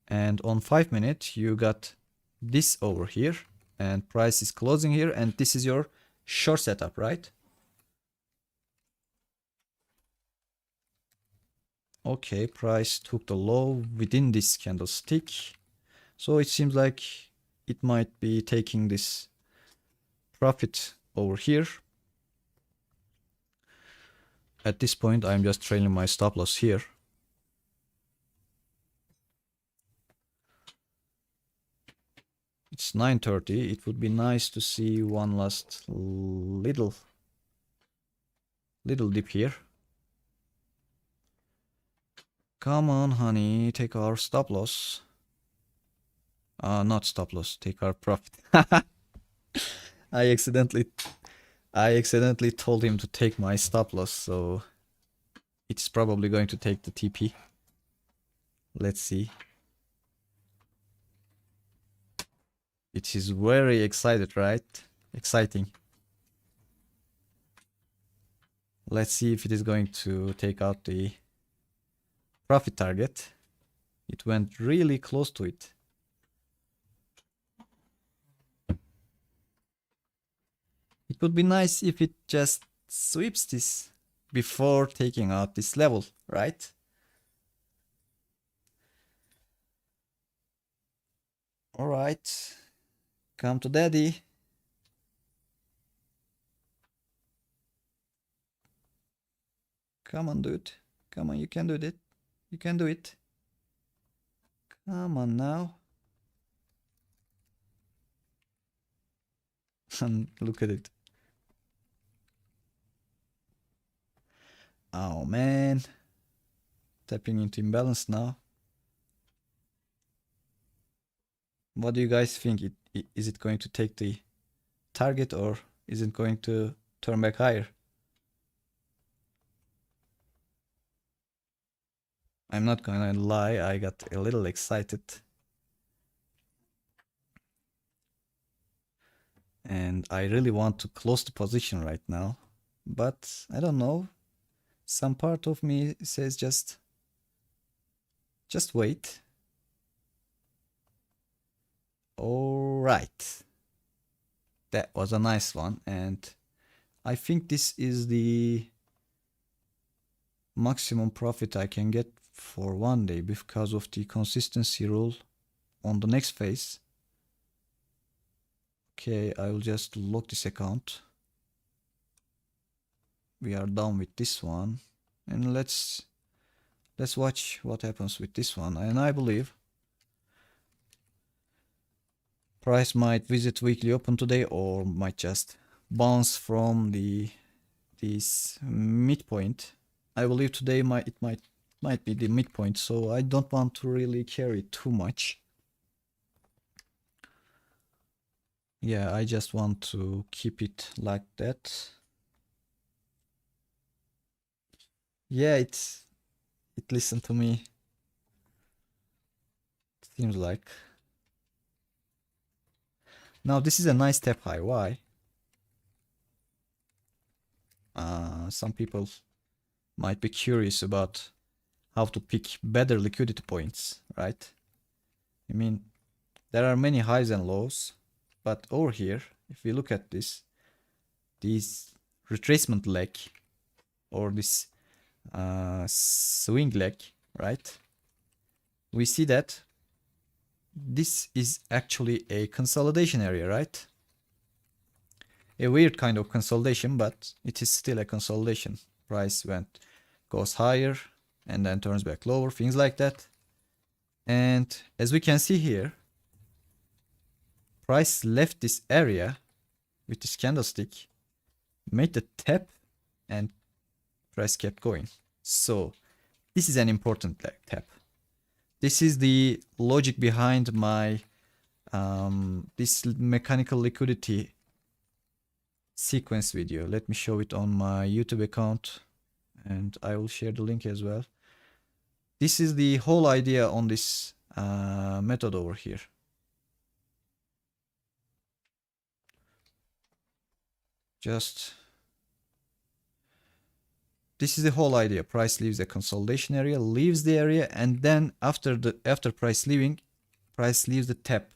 And on 5-minute, you got this over here. And price is closing here. And this is your short setup, right? Okay, price took the low within this candlestick. So it seems like it might be taking this profit over here. At this point, I'm just trailing my stop loss here. It's 9:30. It would be nice to see one last little dip here. Come on, honey, take our stop loss. Not stop loss, take our profit. I accidentally told him to take my stop loss, so it's probably going to take the TP. Let's see. It is very excited, right? Exciting. Let's see if it is going to take out the profit target. It went really close to it. It would be nice if it just sweeps this before taking out this level, right? All right, come to daddy. Come on, dude. Come on, you can do it. You can do it. Come on now. Look at it. Oh man. tapping into imbalance now. What do you guys think? Is it going to take the target, or is it going to turn back higher? I'm not gonna lie, I got a little excited. And I really want to close the position right now. But I don't know. Some part of me says just wait. Alright. That was a nice one, and I think this is the maximum profit I can get for one day because of the consistency rule on the next phase. Okay, I will just lock this account. We are done with this one, and let's watch what happens with this one. And I believe price might visit weekly open today, or might just bounce from this midpoint. I believe today it might be the midpoint, so I don't want to really carry too much. Yeah, I just want to keep it like that. Yeah, it listened to me. Seems like. Now this is a nice step high. Why? Some people might be curious about how to pick better liquidity points, right? I mean, there are many highs and lows, but over here, if we look at this retracement leg, or this swing leg, right? We see that this is actually a consolidation area, right? A weird kind of consolidation, but it is still a consolidation. Price goes higher and then turns back lower, things like that. And as we can see here, price left this area with this candlestick, made the tap, and price kept going. So this is an important tap. This is the logic behind my this mechanical liquidity sequence video. Let me show it on my YouTube account, and I will share the link as well. This is the whole idea on this method over here. This is the whole idea. Price leaves the consolidation area, leaves the area, and then after price leaving, price leaves the tap.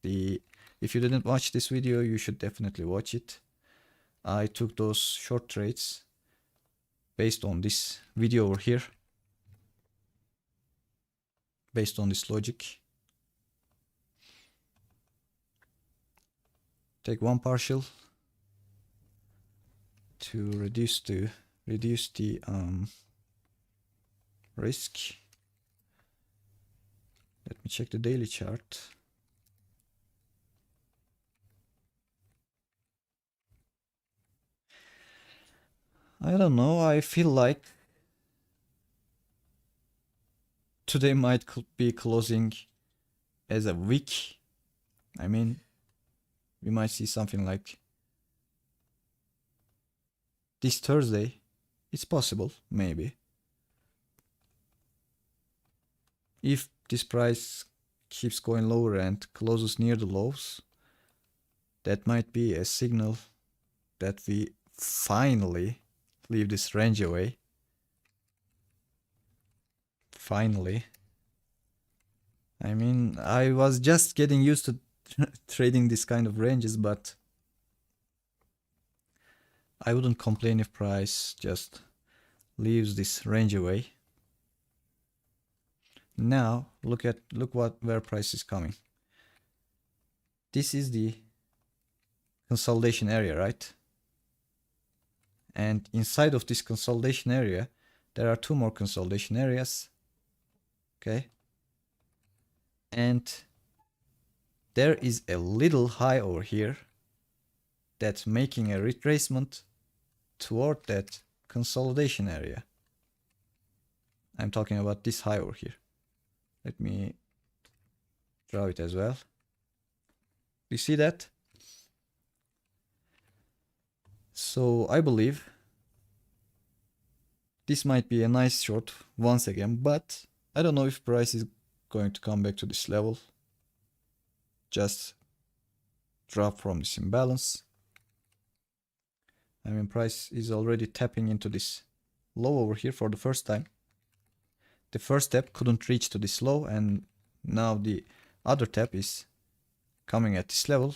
If you didn't watch this video, you should definitely watch it. I took those short trades based on this video over here, based on this logic. Take one partial to reduce the risk. Let me check the daily chart. I don't know, I feel like today might be closing as a week. I mean, we might see something like this Thursday. It's possible, maybe. If this price keeps going lower and closes near the lows, that might be a signal that we finally leave this range away. Finally. I mean, I was just getting used to trading this kind of ranges, but I wouldn't complain if price just leaves this range away. Now look where price is coming. This is the consolidation area, right? And inside of this consolidation area, there are two more consolidation areas. Okay. And there is a little high over here that's making a retracement toward that consolidation area. I'm talking about this high over here. Let me draw it as well. You see that? So I believe this might be a nice short once again, but I don't know if price is going to come back to this level. Just drop from this imbalance. I mean, price is already tapping into this low over here for the first time. The first tap couldn't reach to this low, and now the other tap is coming at this level.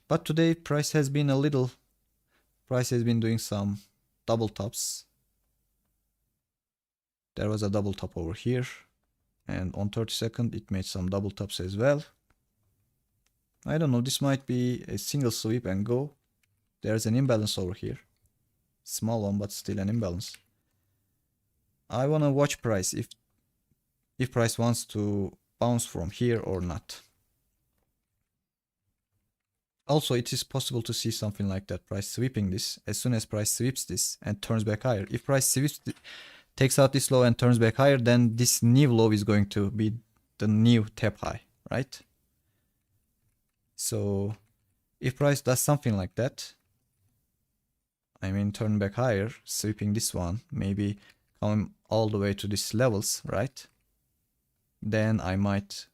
But today price has been doing some double tops. There was a double top over here, and on 32nd it made some double tops as well. I don't know, this might be a single sweep and go. There's an imbalance over here. Small one, but still an imbalance. I want to watch price if price wants to bounce from here or not. Also, it is possible to see something like that, price sweeping this. As soon as price sweeps this and turns back higher, if price sweeps takes out this low and turns back higher, then this new low is going to be the new tap high, right? So if price does something like that, I mean turn back higher, sweeping this one, maybe come all the way to these levels, right? Then I might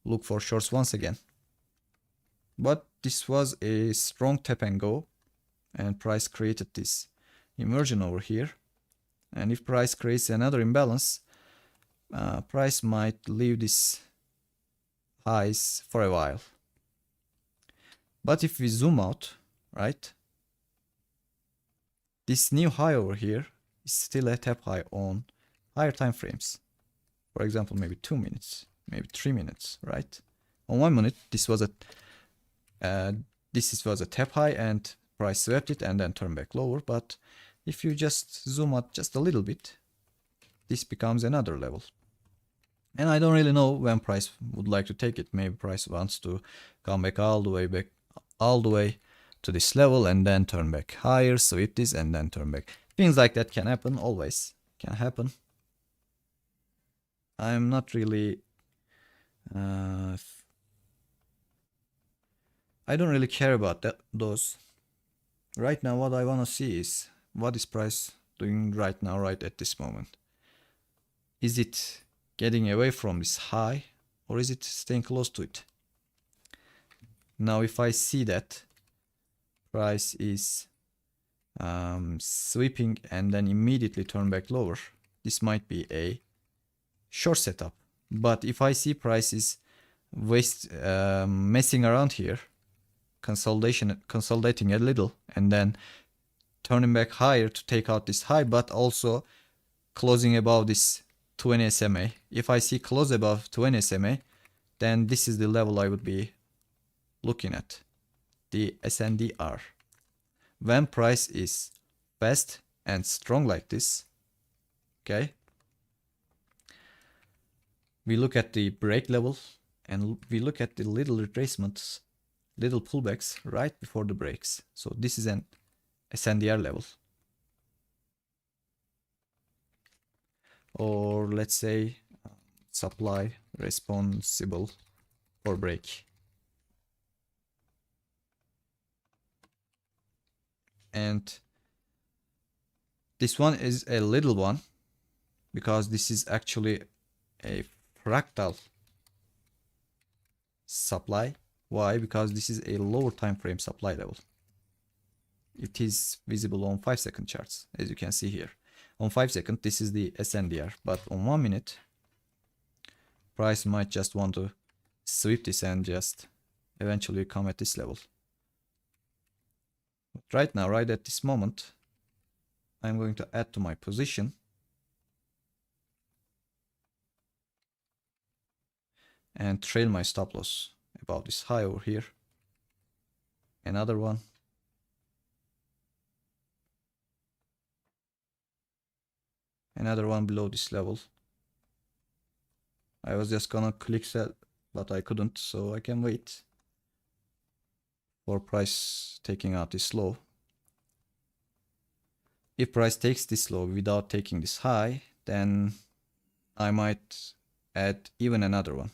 look for shorts once again. But this was a strong tap and go, and price created this inversion over here. And if price creates another imbalance, price might leave this highs for a while. But if we zoom out, right, this new high over here is still a tap high on higher time frames. For example, maybe 2 minutes, maybe 3 minutes, right? On 1 minute, this was a tap high and price swept it and then turned back lower. But if you just zoom out just a little bit, this becomes another level. And I don't really know when price would like to take it. Maybe price wants to come back all the way to this level and then turn back higher, sweep this and then turn back. Things like that can happen, always can happen. I'm not really I don't really care about those. Right now what I want to see is what is price doing right now, right at this moment. Is it getting away from this high or is it staying close to it? Now if I see that price is sweeping and then immediately turn back lower, this might be a short setup. But if I see price is messing around here, consolidating a little and then turning back higher to take out this high, but also closing above this 20 SMA. If I see close above 20 SMA, then this is the level I would be looking at, the SNDR. When price is fast and strong like this, okay, we look at the break level and we look at the little retracements, little pullbacks right before the breaks. So this is an SNDR level. Or let's say supply responsible for break. And this one is a little one because this is actually a fractal supply. Why? Because this is a lower time frame supply level. It is visible on 5-second charts, as you can see here. On 5 seconds, this is the SNDR, but on 1 minute, price might just want to sweep this and just eventually come at this level. But right now, right at this moment, I'm going to add to my position. And trail my stop loss about this high over here. Another one. Another one below this level. I was just gonna click sell, but I couldn't, so I can wait for price taking out this low. If price takes this low without taking this high, then I might add even another one.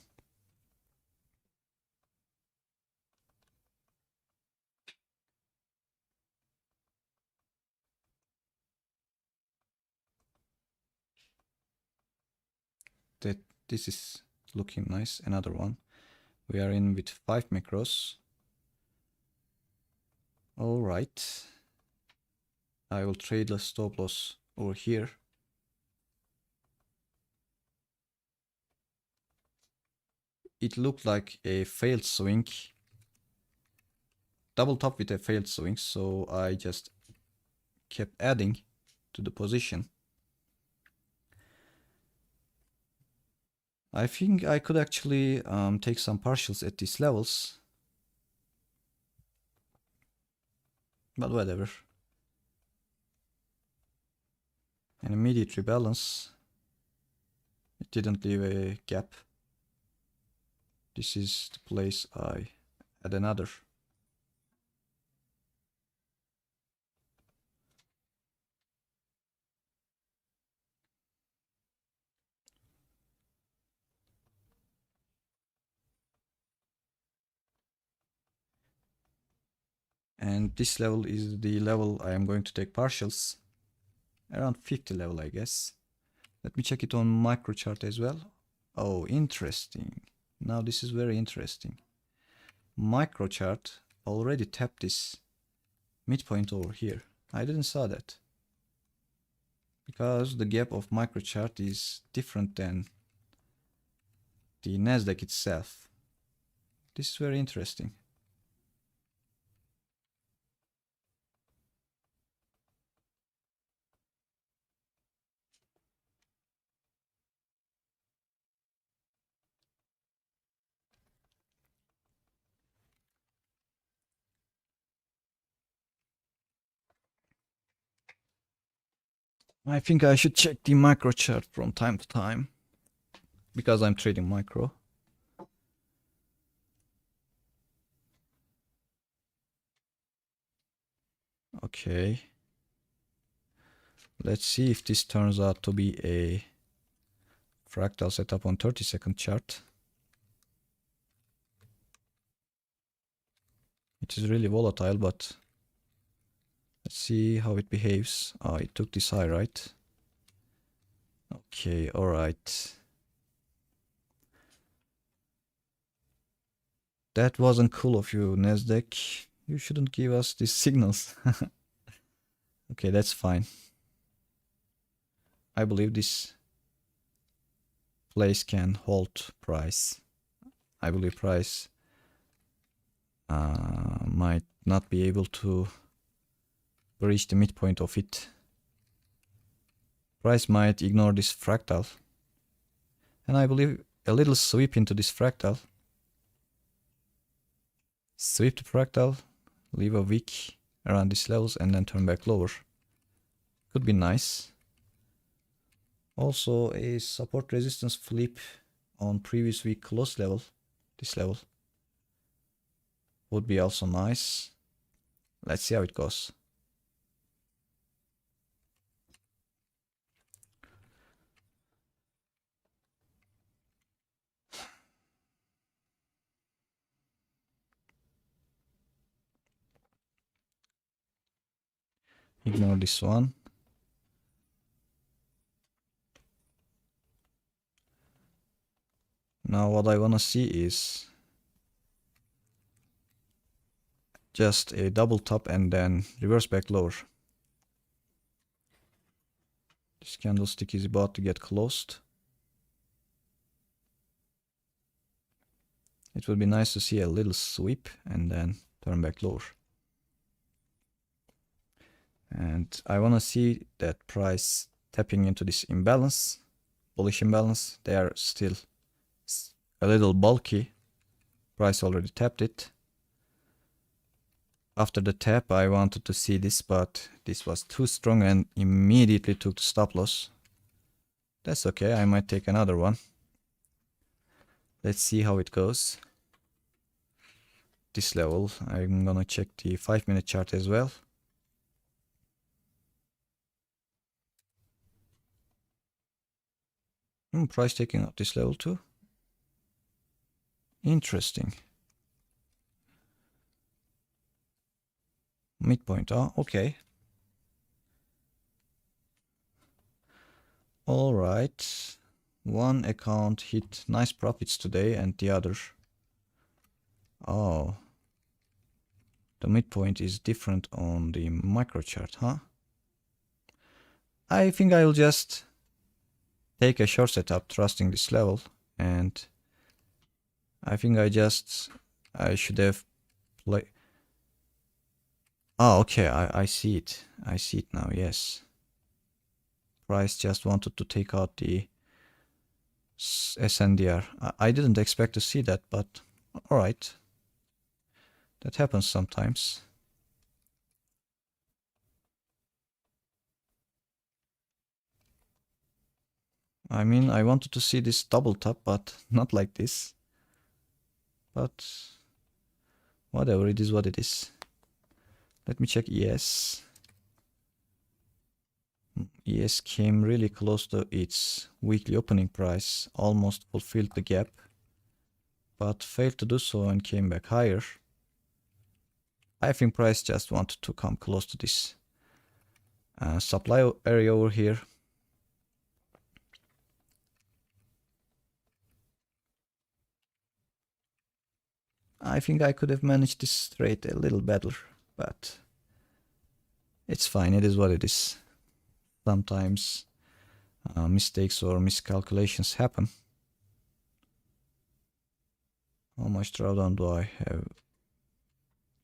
That this is looking nice. Another one. We are in with 5 macros. All right. I will trade the stop loss over here. It looked like a failed swing. Double top with a failed swing, so I just kept adding to the position. I think I could actually take some partials at these levels. But whatever. An immediate rebalance. It didn't leave a gap. This is the place I add another. And this level is the level I am going to take partials. Around 50 level, I guess. Let me check it on micro chart as well. Oh, interesting. Now this is very interesting. Micro chart already tapped this midpoint over here. I didn't saw that. Because the gap of micro chart is different than the Nasdaq itself. This is very interesting. I think I should check the micro chart from time to time because I'm trading micro. Okay. Let's see if this turns out to be a fractal setup on 30-second chart. It is really volatile, but let's see how it behaves. Oh, it took this high, right? Okay, alright. That wasn't cool of you, Nasdaq. You shouldn't give us these signals. Okay, that's fine. I believe this place can hold price. I believe price might not be able to reach the midpoint of it. Price might ignore this fractal. And I believe a little sweep into this fractal. Sweep the fractal, leave a wick around these levels and then turn back lower. Could be nice. Also a support resistance flip on previous week close level, this level, would be also nice. Let's see how it goes. Ignore this one. Now what I wanna see is just a double top and then reverse back lower. This candlestick is about to get closed. It would be nice to see a little sweep and then turn back lower. And I wanna see that price tapping into this imbalance, bullish imbalance. They are still a little bulky. Price already tapped it. After the tap, I wanted to see this, but this was too strong and immediately took the stop loss. That's okay, I might take another one. Let's see how it goes. This level, I'm gonna check the 5-minute chart as well. Price taking out this level too. Interesting. Midpoint, okay. All right. One account hit nice profits today and the other. Oh. The midpoint is different on the micro chart, huh? I think I'll just take a short setup trusting this level, and I think I should have played. Oh, okay, I see it. I see it now, yes. Price just wanted to take out the SNDR. I didn't expect to see that, but alright. That happens sometimes. I mean, I wanted to see this double top, but not like this. But whatever, it is what it is. Let me check ES. ES came really close to its weekly opening price, almost fulfilled the gap, but failed to do so and came back higher. I think price just wanted to come close to this supply area over here. I think I could have managed this trade a little better, but it's fine, it is what it is. Sometimes mistakes or miscalculations happen. How much drawdown do I have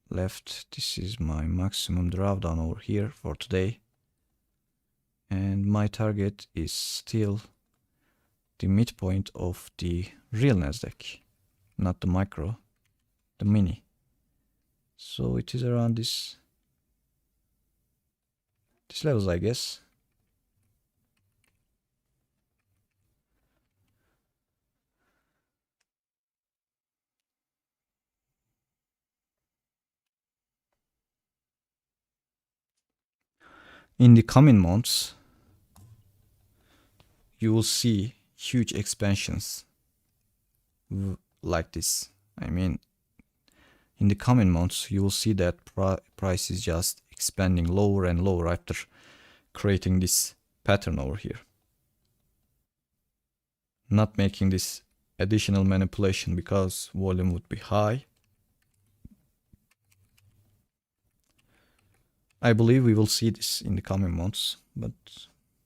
left? This is my maximum drawdown over here for today. And my target is still the midpoint of the real Nasdaq, not the micro, the mini. So it is around this levels, I guess. In the coming months, you will see huge expansions like this. I mean, in the coming months, you will see that price is just expanding lower and lower after creating this pattern over here. Not making this additional manipulation because volume would be high. I believe we will see this in the coming months, but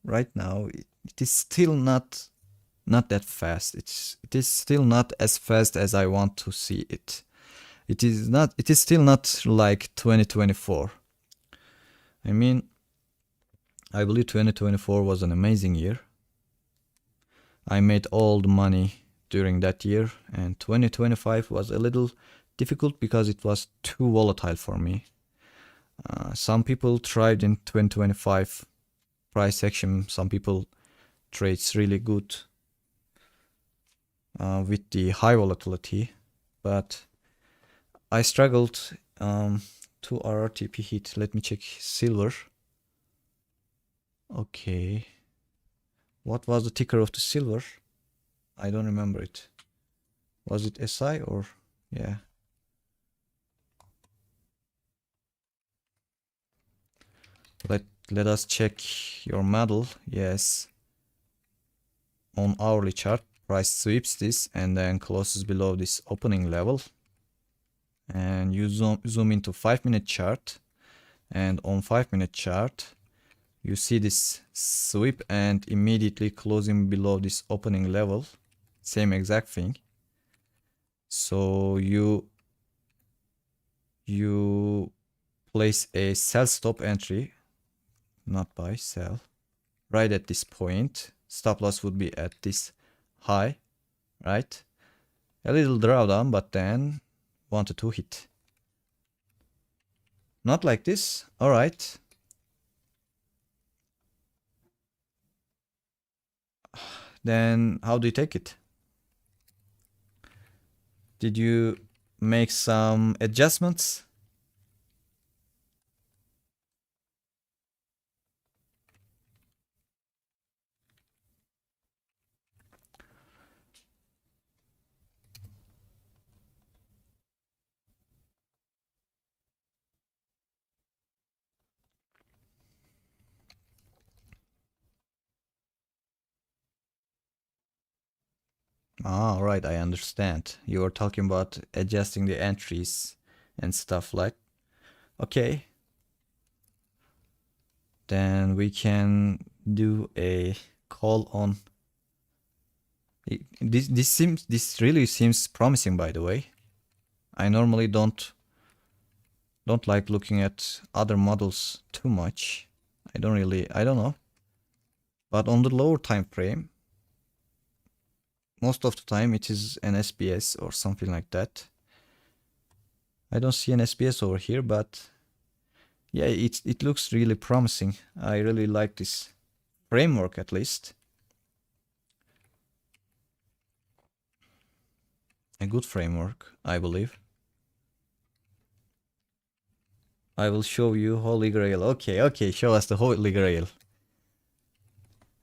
right now it is still not that fast. It is still not as fast as I want to see it. It is still not like 2024. I mean, I believe 2024 was an amazing year. I made all the money during that year, and 2025 was a little difficult because it was too volatile for me. Some people thrived in 2025 price action. Some people trades really good with the high volatility, but I struggled to RRTP hit. Let me check silver. Okay. What was the ticker of the silver? I don't remember it. Was it SI or yeah? Let us check your model. Yes. On hourly chart, price sweeps this and then closes below this opening level. And you zoom into 5-minute chart, and on 5-minute chart you see this sweep and immediately closing below this opening level. Same exact thing. So you place a sell stop entry, not buy, sell, right at this point. Stop loss would be at this high, right? A little drawdown, but then 1 to 2 hit. Not like this. All right. Then how do you take it? Did you make some adjustments? Ah, right, I understand. You were talking about adjusting the entries and stuff like. Okay. Then we can do a call on. This really seems promising, by the way. I normally don't like looking at other models too much. I don't know. But on the lower time frame, most of the time it is an SBS or something like that. I don't see an SBS over here, but yeah, it looks really promising. I really like this framework at least. A good framework, I believe. I will show you Holy Grail. Okay, show us the Holy Grail.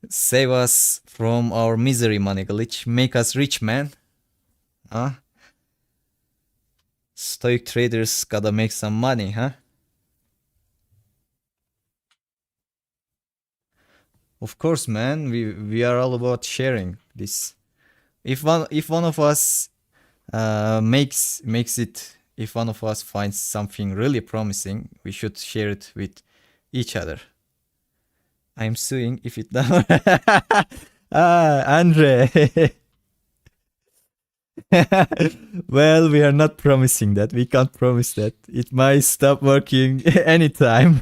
Save us from our misery, money glitch. Make us rich, man. Huh? Stoic traders gotta make some money, huh? Of course, man. We are all about sharing this. If one of us makes it, if one of us finds something really promising, we should share it with each other. I'm suing if it doesn't. Andre. Well, we are not promising that. We can't promise that. It might stop working anytime.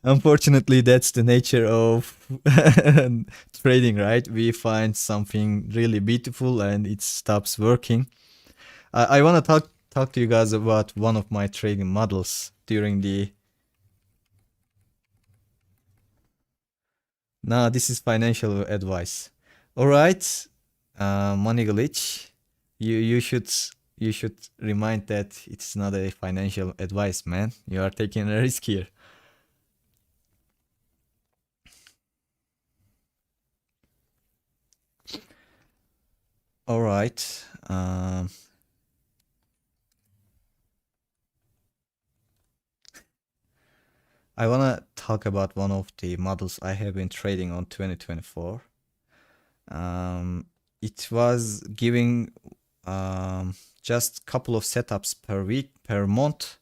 Unfortunately, that's the nature of trading, right? We find something really beautiful and it stops working. I want to talk to you guys about one of my trading models during the. No, this is financial advice. All right, Money Glitch, you should remind that it's not a financial advice, man. You are taking a risk here. All right. I want to talk about one of the models I have been trading on 2024. It was giving just a couple of setups per week, per month.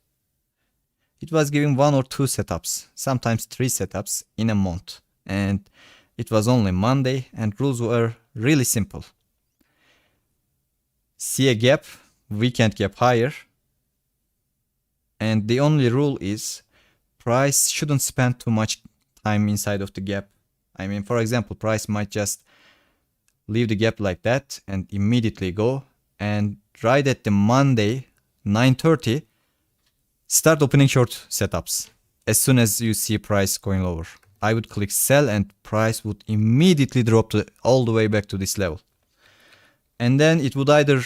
It was giving 1 or 2 setups, sometimes 3 setups in a month. And it was only Monday and rules were really simple. See a gap, weekend gap higher. And the only rule is price shouldn't spend too much time inside of the gap. I mean, for example, price might just leave the gap like that and immediately go, and right at the Monday 9:30 start opening short setups. As soon as you see price going lower, I would click sell and price would immediately drop all the way back to this level. And then it would either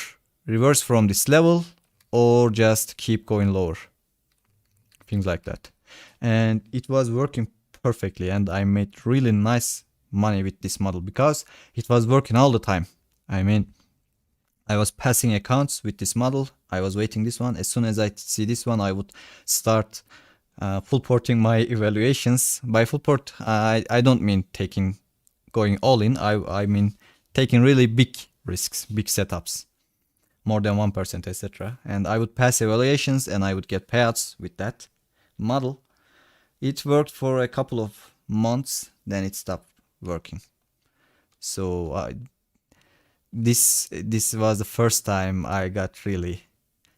reverse from this level or just keep going lower. Things like that. And it was working perfectly and I made really nice money with this model because it was working all the time. I mean, I was passing accounts with this model. I was waiting this one. As soon as I see this one, I would start full porting my evaluations. By full port, I don't mean going all in. I mean taking really big risks, big setups, more than 1%, etc. And I would pass evaluations and I would get payouts with that model. It worked for a couple of months, then it stopped working. So this was the first time I got really.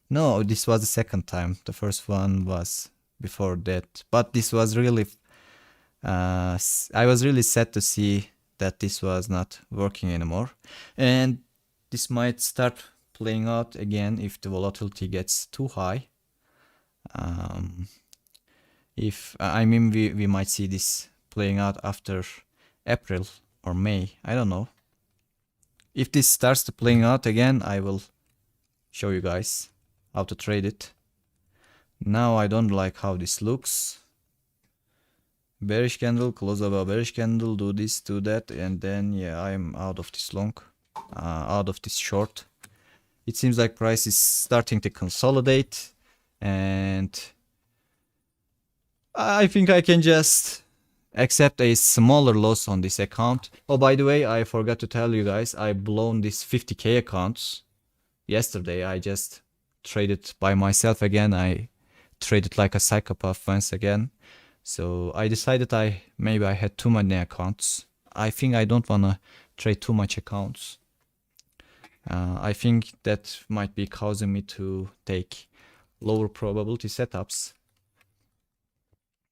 No, this was the second time. The first one was before that, but this was really. I was really sad to see that this was not working anymore, and this might start playing out again if the volatility gets too high. If I mean we might see this playing out after April or May, I don't know. If this starts to playing out again, I will show you guys how to trade it. Now I don't like how this looks. Bearish candle, close above bearish candle, do this, do that, and then yeah, I'm out of this long, out of this short. It seems like price is starting to consolidate, and I think I can just except a smaller loss on this account. Oh, by the way, I forgot to tell you guys, I blown this 50k accounts yesterday. I just traded by myself again. I traded like a psychopath once again. So I decided maybe I had too many accounts. I think I don't wanna trade too much accounts. I think that might be causing me to take lower probability setups.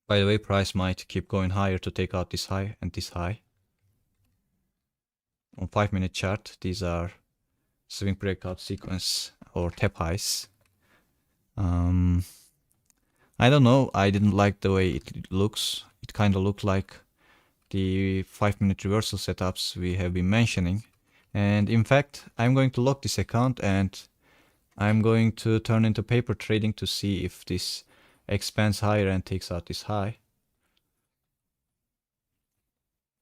By the way, price might keep going higher to take out this high and this high. On 5-minute chart, these are swing breakout sequence or tap highs. I don't know, I didn't like the way it looks. It kind of looked like the 5-minute reversal setups we have been mentioning. And in fact, I'm going to lock this account and I'm going to turn into paper trading to see if this expands higher and takes out this high.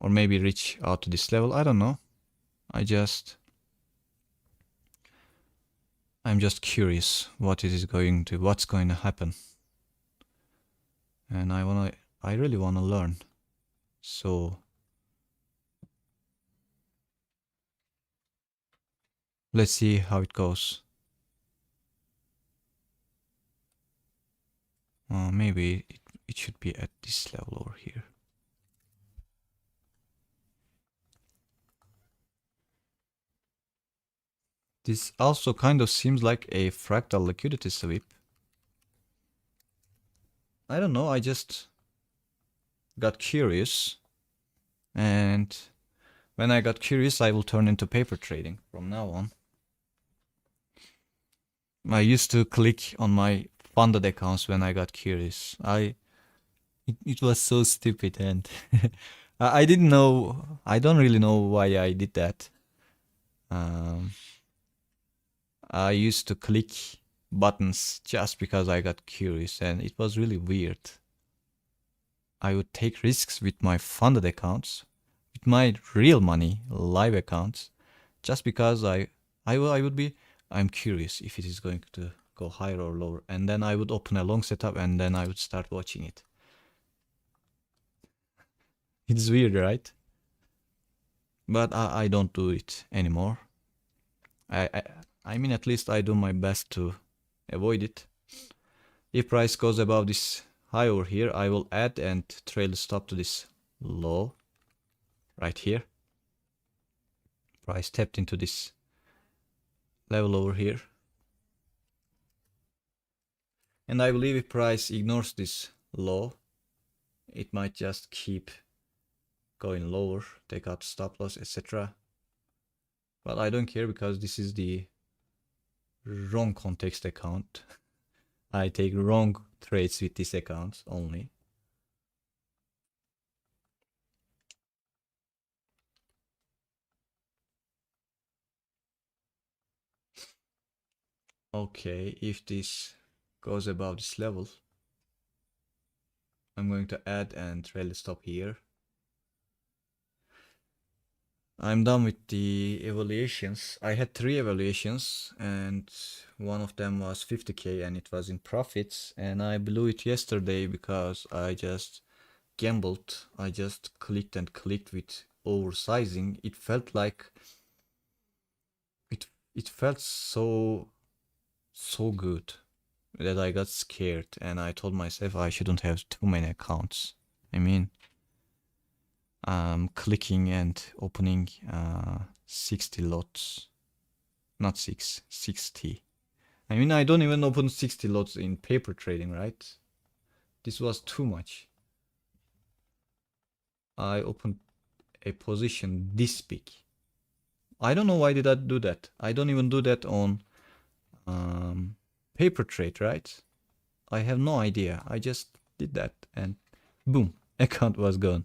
Or maybe reach out to this level, I don't know. I'm just curious what's going to happen. And I really wanna learn. So let's see how it goes. Maybe it should be at this level over here. This also kind of seems like a fractal liquidity sweep. I don't know, I just got curious. And when I got curious, I will turn into paper trading from now on. I used to click on my funded accounts when I got curious. It was so stupid, and I didn't know. I don't really know why I did that. I used to click buttons just because I got curious, and it was really weird. I would take risks with my funded accounts, with my real money, live accounts, just because I'm curious if it is going to go higher or lower, and then I would open a long setup and then I would start watching it. It's weird, right? But I don't do it anymore. I mean, at least I do my best to avoid it. If price goes above this high over here, I will add and trail the stop to this low right here. Price tapped into this level over here. And I believe if price ignores this low, it might just keep going lower, take out stop loss, etc. But I don't care because this is the wrong context account. I take wrong trades with this account only. Okay, if this goes above this level, I'm going to add and trail the stop here. I'm done with the evaluations. I had 3 evaluations and one of them was 50k and it was in profits, and I blew it yesterday because I just gambled. I just clicked and clicked with oversizing. It felt like it felt so good that I got scared and I told myself I shouldn't have too many accounts. I mean, clicking and opening 60 lots, not 60. I mean, I don't even open 60 lots in paper trading, right? This was too much. I opened a position this big. I don't know why did I do that. I don't even do that on paper trade, right? I have no idea. I just did that and boom, account was gone.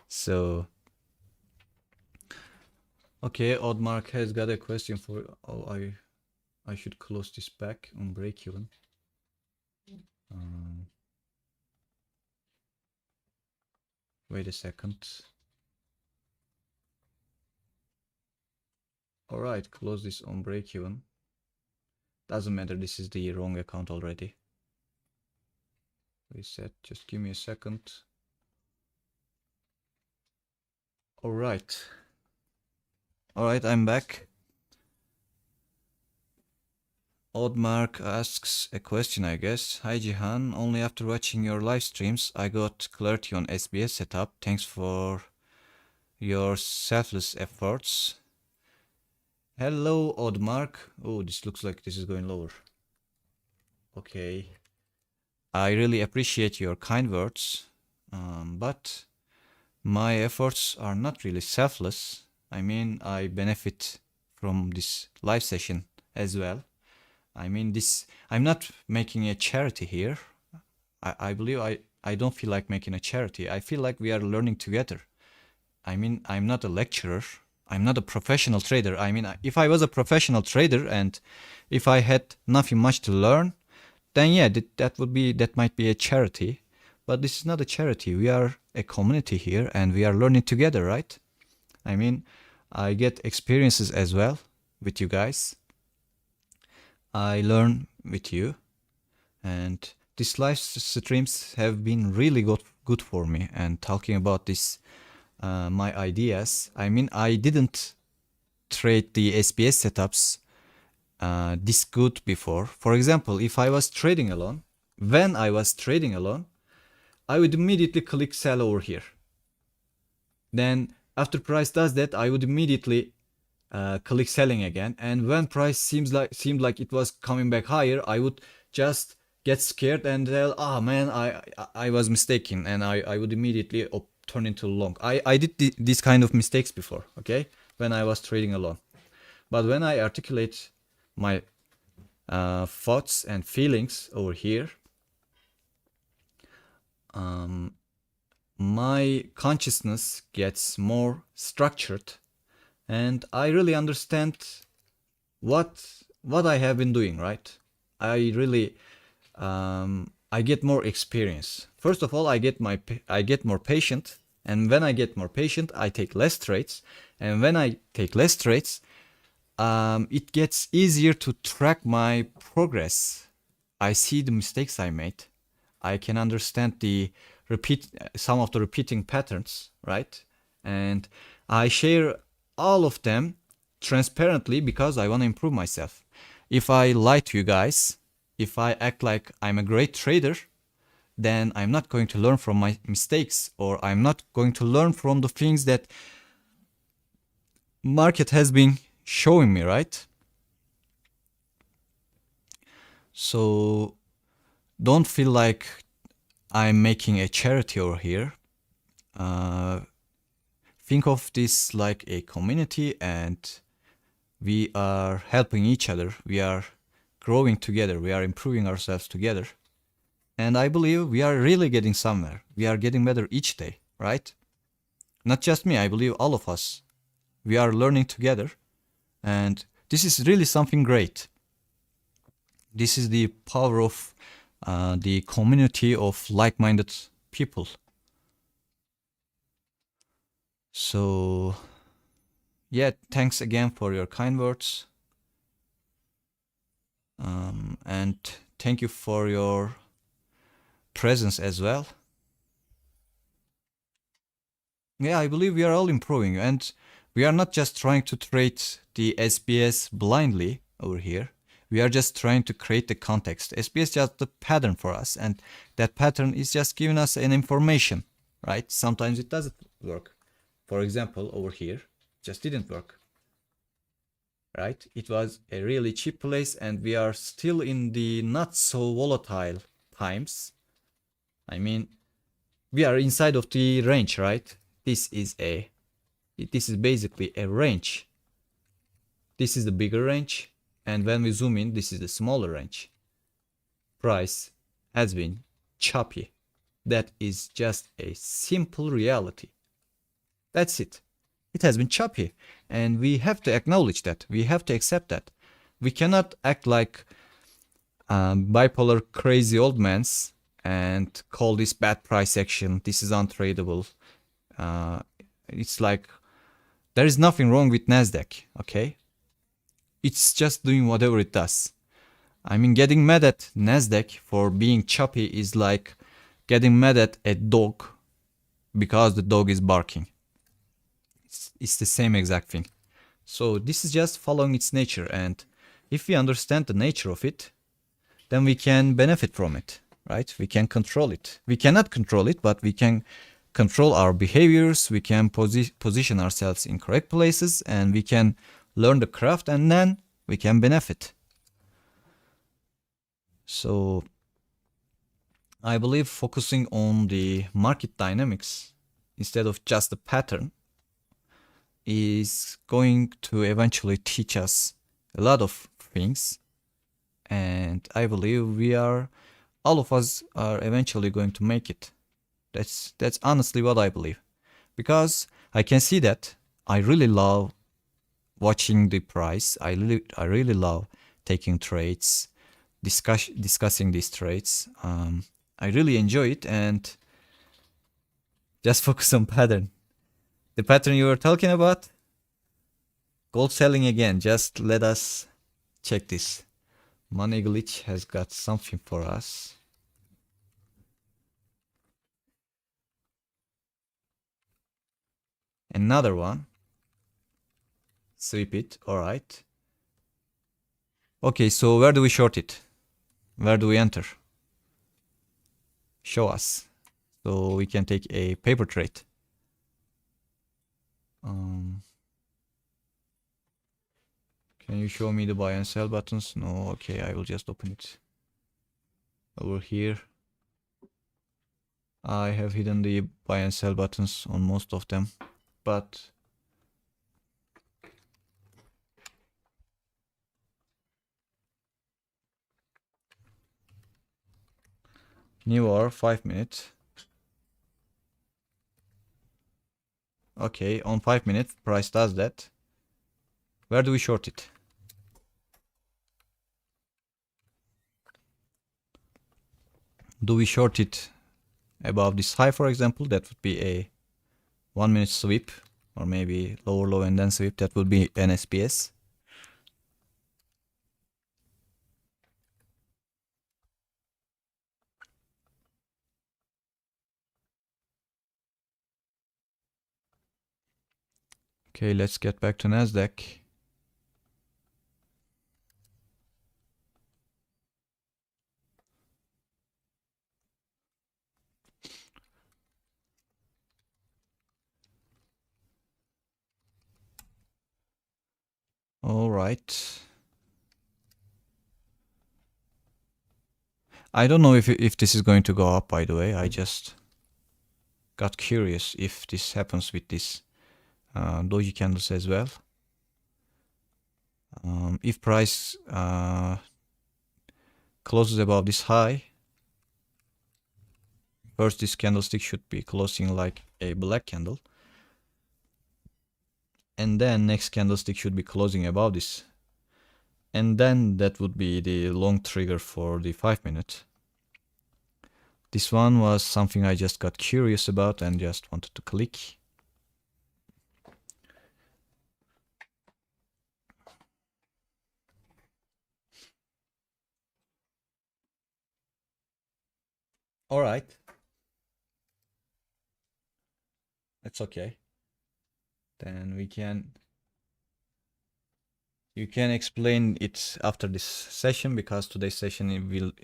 So okay, Oddmark has got a question for. Oh, I should close this back on break even. Wait a second. All right, close this on break even. Doesn't matter. This is the wrong account already. Reset. Just give me a second. Alright. Alright, I'm back. Oddmark asks a question, I guess. Hi Jihan, only after watching your live streams I got clarity on SBS setup. Thanks for your selfless efforts. Hello Oddmark. Oh, this looks like this is going lower. Okay. I really appreciate your kind words, but my efforts are not really selfless. I mean, I benefit from this live session as well. I mean, I'm not making a charity here. I believe I don't feel like making a charity. I feel like we are learning together. I mean, I'm not a lecturer. I'm not a professional trader. I mean, if I was a professional trader and if I had nothing much to learn, then yeah, that might be a charity. But this is not a charity. We are a community here and we are learning together, right? I mean, I get experiences as well with you guys. I learn with you, and these live streams have been really good for me. And talking about this, my ideas, I mean, I didn't trade the SBS setups this good before. For example, if I was trading alone, when I was trading alone, I would immediately click sell over here. Then after price does that, I would immediately click selling again, and when price seemed like it was coming back higher, I would just get scared and tell, oh man, I was mistaken, and I would immediately turn into long. I did these kind of mistakes before, okay, when I was trading alone. But when I articulate my thoughts and feelings over here, my consciousness gets more structured, and I really understand what I have been doing, right? I really I get more experience. First of all, I get more patient, and when I get more patient, I take less trades, and when I take less trades, it gets easier to track my progress. I see the mistakes I made. I can understand some of the repeating patterns, right? And I share all of them transparently because I want to improve myself. If I lie to you guys, if I act like I'm a great trader, then I'm not going to learn from my mistakes, or I'm not going to learn from the things that market has been showing me, right? So don't feel like I'm making a charity over here. Think of this like a community, and we are helping each other. We are growing together. We are improving ourselves together. And I believe we are really getting somewhere. We are getting better each day, right? Not just me, I believe all of us. We are learning together. And this is really something great. This is the power of the community of like-minded people. So, yeah, thanks again for your kind words. And thank you for your presence as well. Yeah, I believe we are all improving, and we are not just trying to trade the SBS blindly over here. We are just trying to create the context. SBS is just the pattern for us, and that pattern is just giving us an information, right? Sometimes it doesn't work. For example, over here, it just didn't work, right? It was a really cheap place, and we are still in the not so volatile times. I mean, we are inside of the range, right? This is basically a range. This is the bigger range, and when we zoom in, this is the smaller range. Price has been choppy. That is just a simple reality. That's it. It has been choppy, and we have to acknowledge that. We have to accept that. We cannot act like bipolar crazy old mans and call this bad price action. This is untradeable. It's like there is nothing wrong with Nasdaq, okay? It's just doing whatever it does. I mean, getting mad at Nasdaq for being choppy is like getting mad at a dog because the dog is barking. it's the same exact thing. So this is just following its nature, and if we understand the nature of it, then we can benefit from it, right? We can control it. We cannot control it, but we can control our behaviors. We can position ourselves in correct places, and we can learn the craft, and then we can benefit. So I believe focusing on the market dynamics instead of just the pattern is going to eventually teach us a lot of things. And I believe all of us are eventually going to make it. That's honestly what I believe. Because I can see that I really love watching the price. I really love taking trades, discussing these trades. I really enjoy it, and just focus on pattern. The pattern you were talking about, gold selling again. Just let us check this. Money glitch has got something for us. Another one. Sweep it. All right. Okay, so where do we short it? Where do we enter? Show us. So we can take a paper trade. Can you show me the buy and sell buttons? No, okay, I will just open it. Over here. I have hidden the buy and sell buttons on most of them, but new hour, 5 minutes. Okay, on 5 minutes, price does that. Where do we short it? Do we short it above this high, for example? That would be a 1 minute sweep, or maybe lower low and then sweep. That would be an SPS. Okay, let's get back to Nasdaq. All right. I don't know if this is going to go up, by the way. I just got curious if this happens with this doji candles as well. If price closes above this high, first this candlestick should be closing like a black candle, and then next candlestick should be closing above this, and then that would be the long trigger for the 5 minute. This one was something I just got curious about and just wanted to click. All right. That's okay. Then you can explain it after this session, because today's session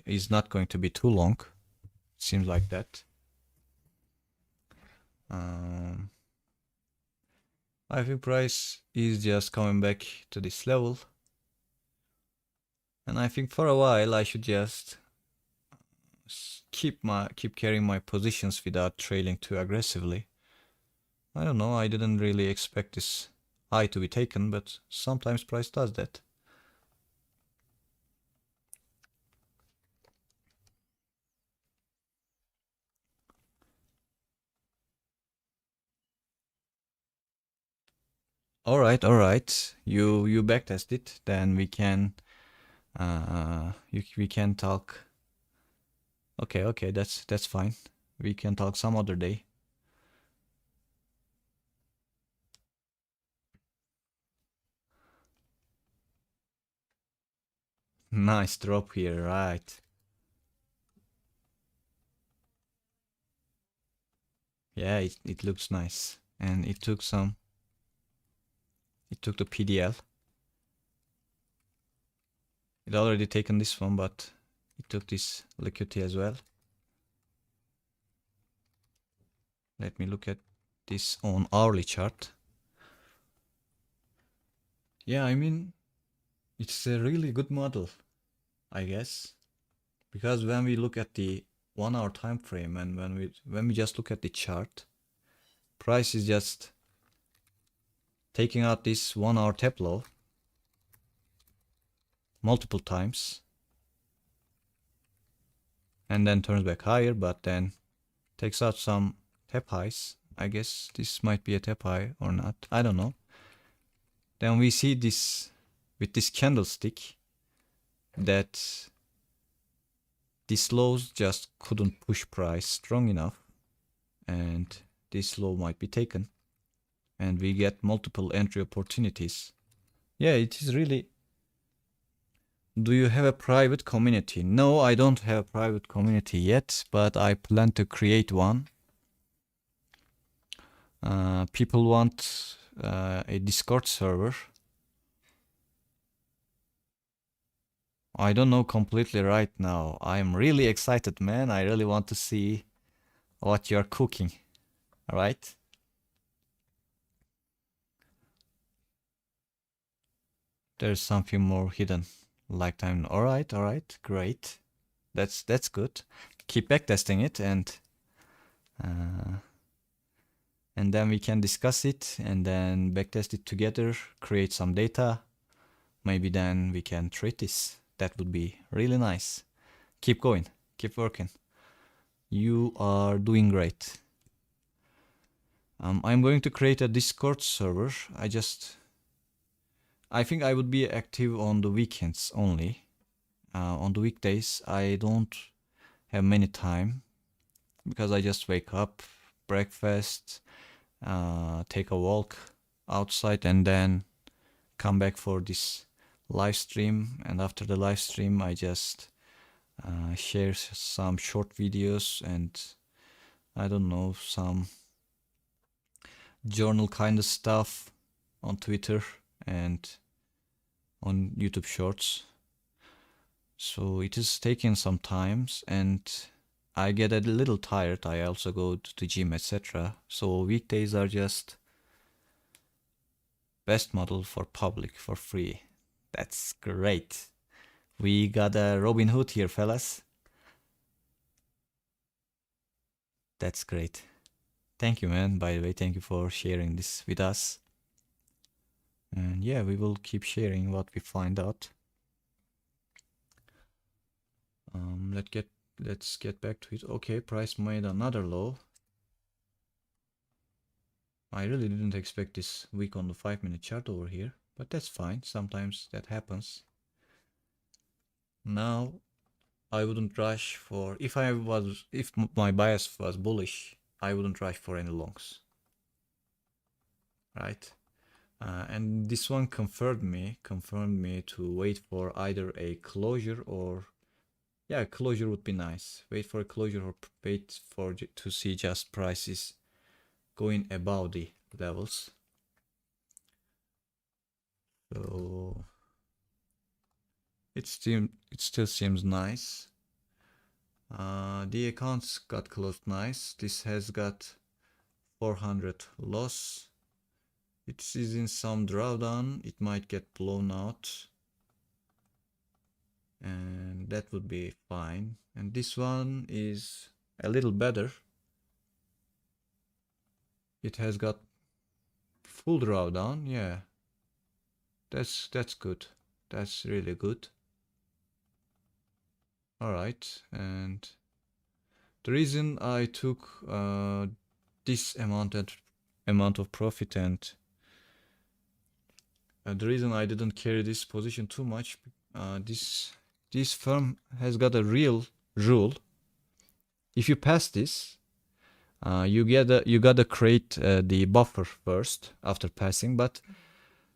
is not going to be too long. Seems like that. I think price is just coming back to this level, and I think for a while I should just keep carrying my positions without trailing too aggressively. I don't know, I didn't really expect this high to be taken, but sometimes price does that. All right. You backtest it, then we can we can talk. Okay, that's fine. We can talk some other day. Nice drop here, right? Yeah, it looks nice, and it took some It took the PDL. It already taken this one, but it took this liquidity as well. Let me look at this on hourly chart. Yeah, I mean, it's a really good model, I guess, because when we look at the 1 hour time frame and when we just look at the chart, price is just taking out this 1 hour tap low multiple times and then turns back higher, but then takes out some tap highs. I guess this might be a tap high or not, I don't know. Then we see this with this candlestick that these lows just couldn't push price strong enough, and this low might be taken and we get multiple entry opportunities. Yeah, it is really. Do you have a private community? No, I don't have a private community yet, but I plan to create one. People want a Discord server. I don't know completely right now. I'm really excited, man. I really want to see what you're cooking. All right. There's something more hidden. Like time. All right, great. That's good. Keep backtesting it and then we can discuss it and then backtest it together, create some data. Maybe then we can trade this. That would be really nice. Keep going, keep working. You are doing great. I'm going to create a Discord server. I think I would be active on the weekends only. On the weekdays, I don't have many time because I just wake up, breakfast, take a walk outside, and then come back for this live stream. And after the live stream, I just share some short videos and I don't know, some journal kind of stuff on Twitter and on YouTube Shorts. So it is taking some times and I get a little tired. I also go to the gym, etc. So weekdays are just best model for public, for free. That's great. We got a Robin Hood here, fellas. That's great. Thank you, man. By the way, thank you for sharing this with us. And yeah, we will keep sharing what we find out. Let's get back to it. Okay, price made another low. I really didn't expect this weak on the 5-minute chart over here, but that's fine. Sometimes that happens. Now, I wouldn't rush for, if my bias was bullish, I wouldn't rush for any longs. Right? And this one confirmed me to wait for either a closure or, yeah, a closure would be nice. Wait for a closure or wait for to see just prices going above the levels. So it still seems nice. The accounts got closed nice. This has got 400 loss. It is in some drawdown. It might get blown out. And that would be fine. And this one is a little better. It has got full drawdown. Yeah. That's good. That's really good. Alright, and the reason I took this amount of profit and the reason I didn't carry this position too much, this firm has got a real rule. If you pass this, you gotta create the buffer first after passing, but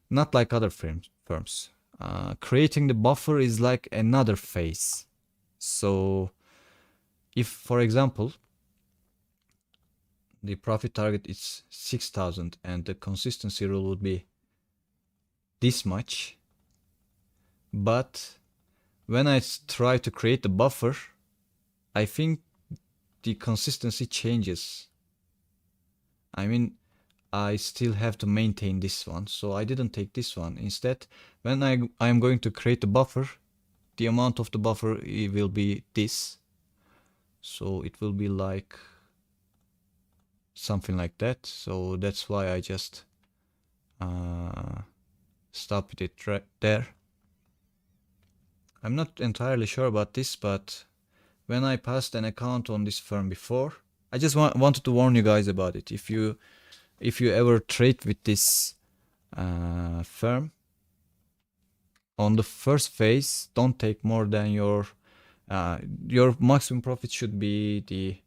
not like other firms. Creating the buffer is like another phase. So if, for example, the profit target is 6,000 and the consistency rule would be this much, but when I try to create the buffer, I think the consistency changes. I mean, I still have to maintain this one, so I didn't take this one. Instead, when I'm going to create a buffer, the amount of the buffer will be this. So it will be like something like that. So that's why I just stopped it right there. I'm not entirely sure about this, but when I passed an account on this firm before, I just wanted to warn you guys about it. If you ever trade with this firm, on the first phase, don't take more than your maximum profit should be the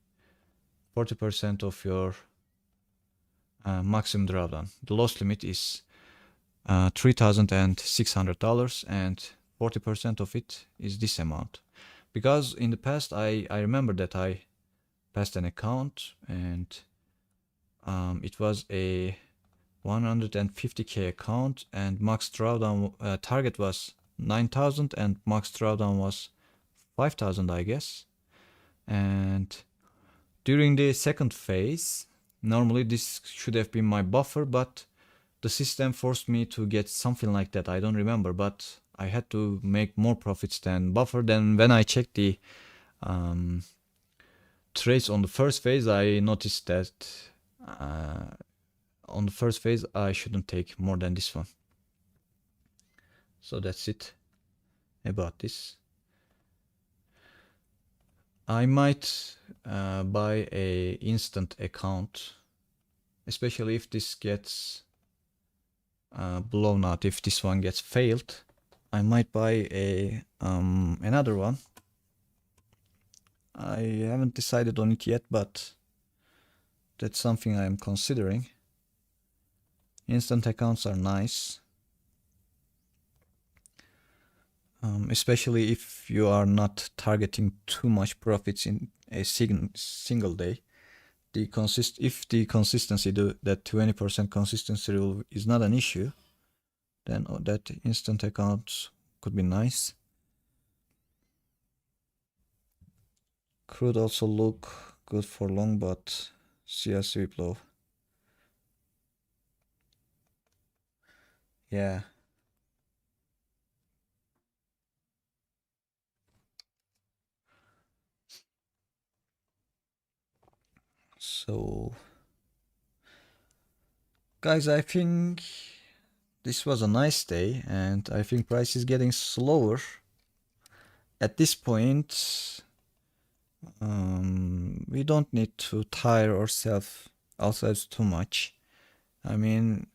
40% of your maximum drawdown. The loss limit is $3,600 and 40% of it is this amount. Because in the past I remember that I passed an account and it was a 150k account and max drawdown target was 9,000 and max drawdown was 5,000, I guess. And during the second phase, normally this should have been my buffer, but the system forced me to get something like that. I don't remember, but I had to make more profits than buffer. Then when I checked the trades on the first phase, I noticed that on the first phase I shouldn't take more than this one. So that's it about this. I might buy a instant account, especially if this gets blown out. If this one gets failed, I might buy a another one. I haven't decided on it yet, but that's something I'm considering. Instant accounts are nice, especially if you are not targeting too much profits in a single day. If the consistency, that 20% consistency rule is not an issue, then that instant account could be nice. Crude also look good for long, but see a sweep low. Yeah. So, guys, I think this was a nice day, and I think price is getting slower. At this point, we don't need to tire ourselves too much. I mean,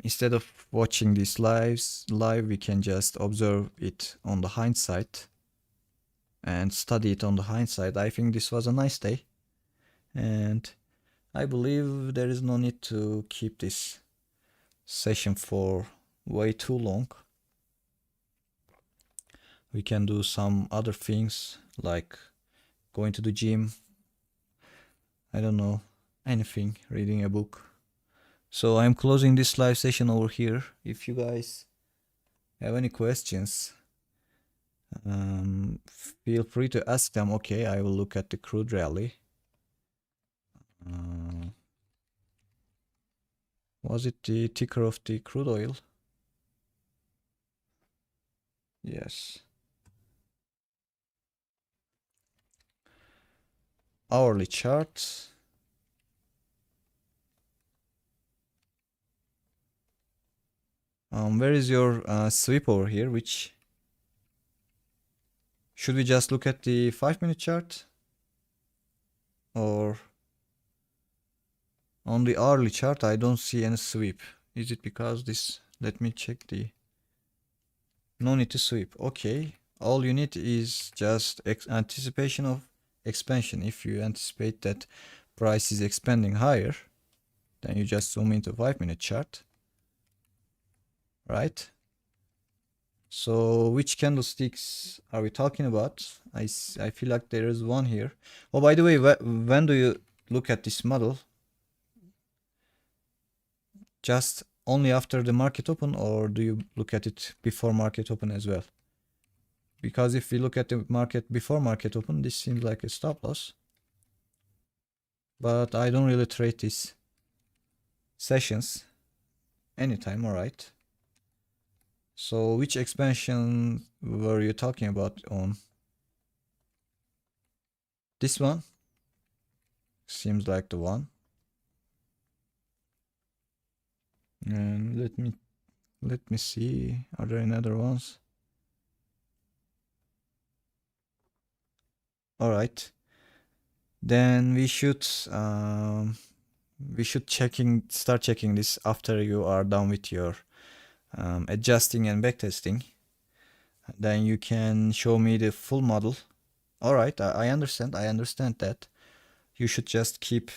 instead of watching these live, we can just observe it on the hindsight and study it on the hindsight. I think this was a nice day, and I believe there is no need to keep this session for way too long. We can do some other things like going to the gym, I don't know, anything, reading a book. So I'm closing this live session over here. If you guys have any questions, feel free to ask them. Okay, I will look at the crude rally. Was it the ticker of the crude oil? Yes. Hourly chart. Where is your sweep over here? Which should we just look at the 5-minute chart, or on the hourly chart? I don't see any sweep. Is it because this? Let me check the. No need to sweep. Okay, all you need is just anticipation of expansion. If you anticipate that price is expanding higher, then you just zoom into 5-minute chart, right? So which candlesticks are we talking about? I feel like there is one here. Oh, by the way, when do you look at this model? Just only after the market open, or do you look at it before market open as well? Because if we look at the market before market open, this seems like a stop loss. But I don't really trade these sessions anytime, alright. So which expansion were you talking about on? This one? Seems like the one. And let me see, are there any other ones? Alright. Then we should start checking this after you are done with your adjusting and backtesting. Then you can show me the full model. Alright, I understand that. You should just keep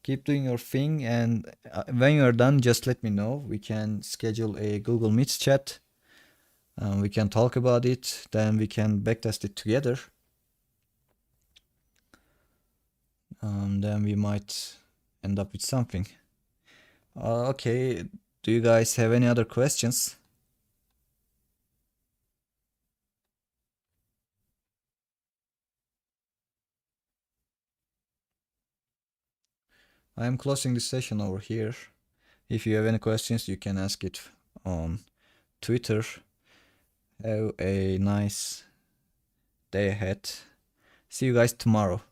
doing your thing, and when you are done, just let me know. We can schedule a Google Meets chat. We can talk about it, then we can backtest it together. Then we might end up with something. Okay, do you guys have any other questions? I am closing this session over here. If you have any questions, you can ask it on Twitter. Have a nice day ahead. See you guys tomorrow.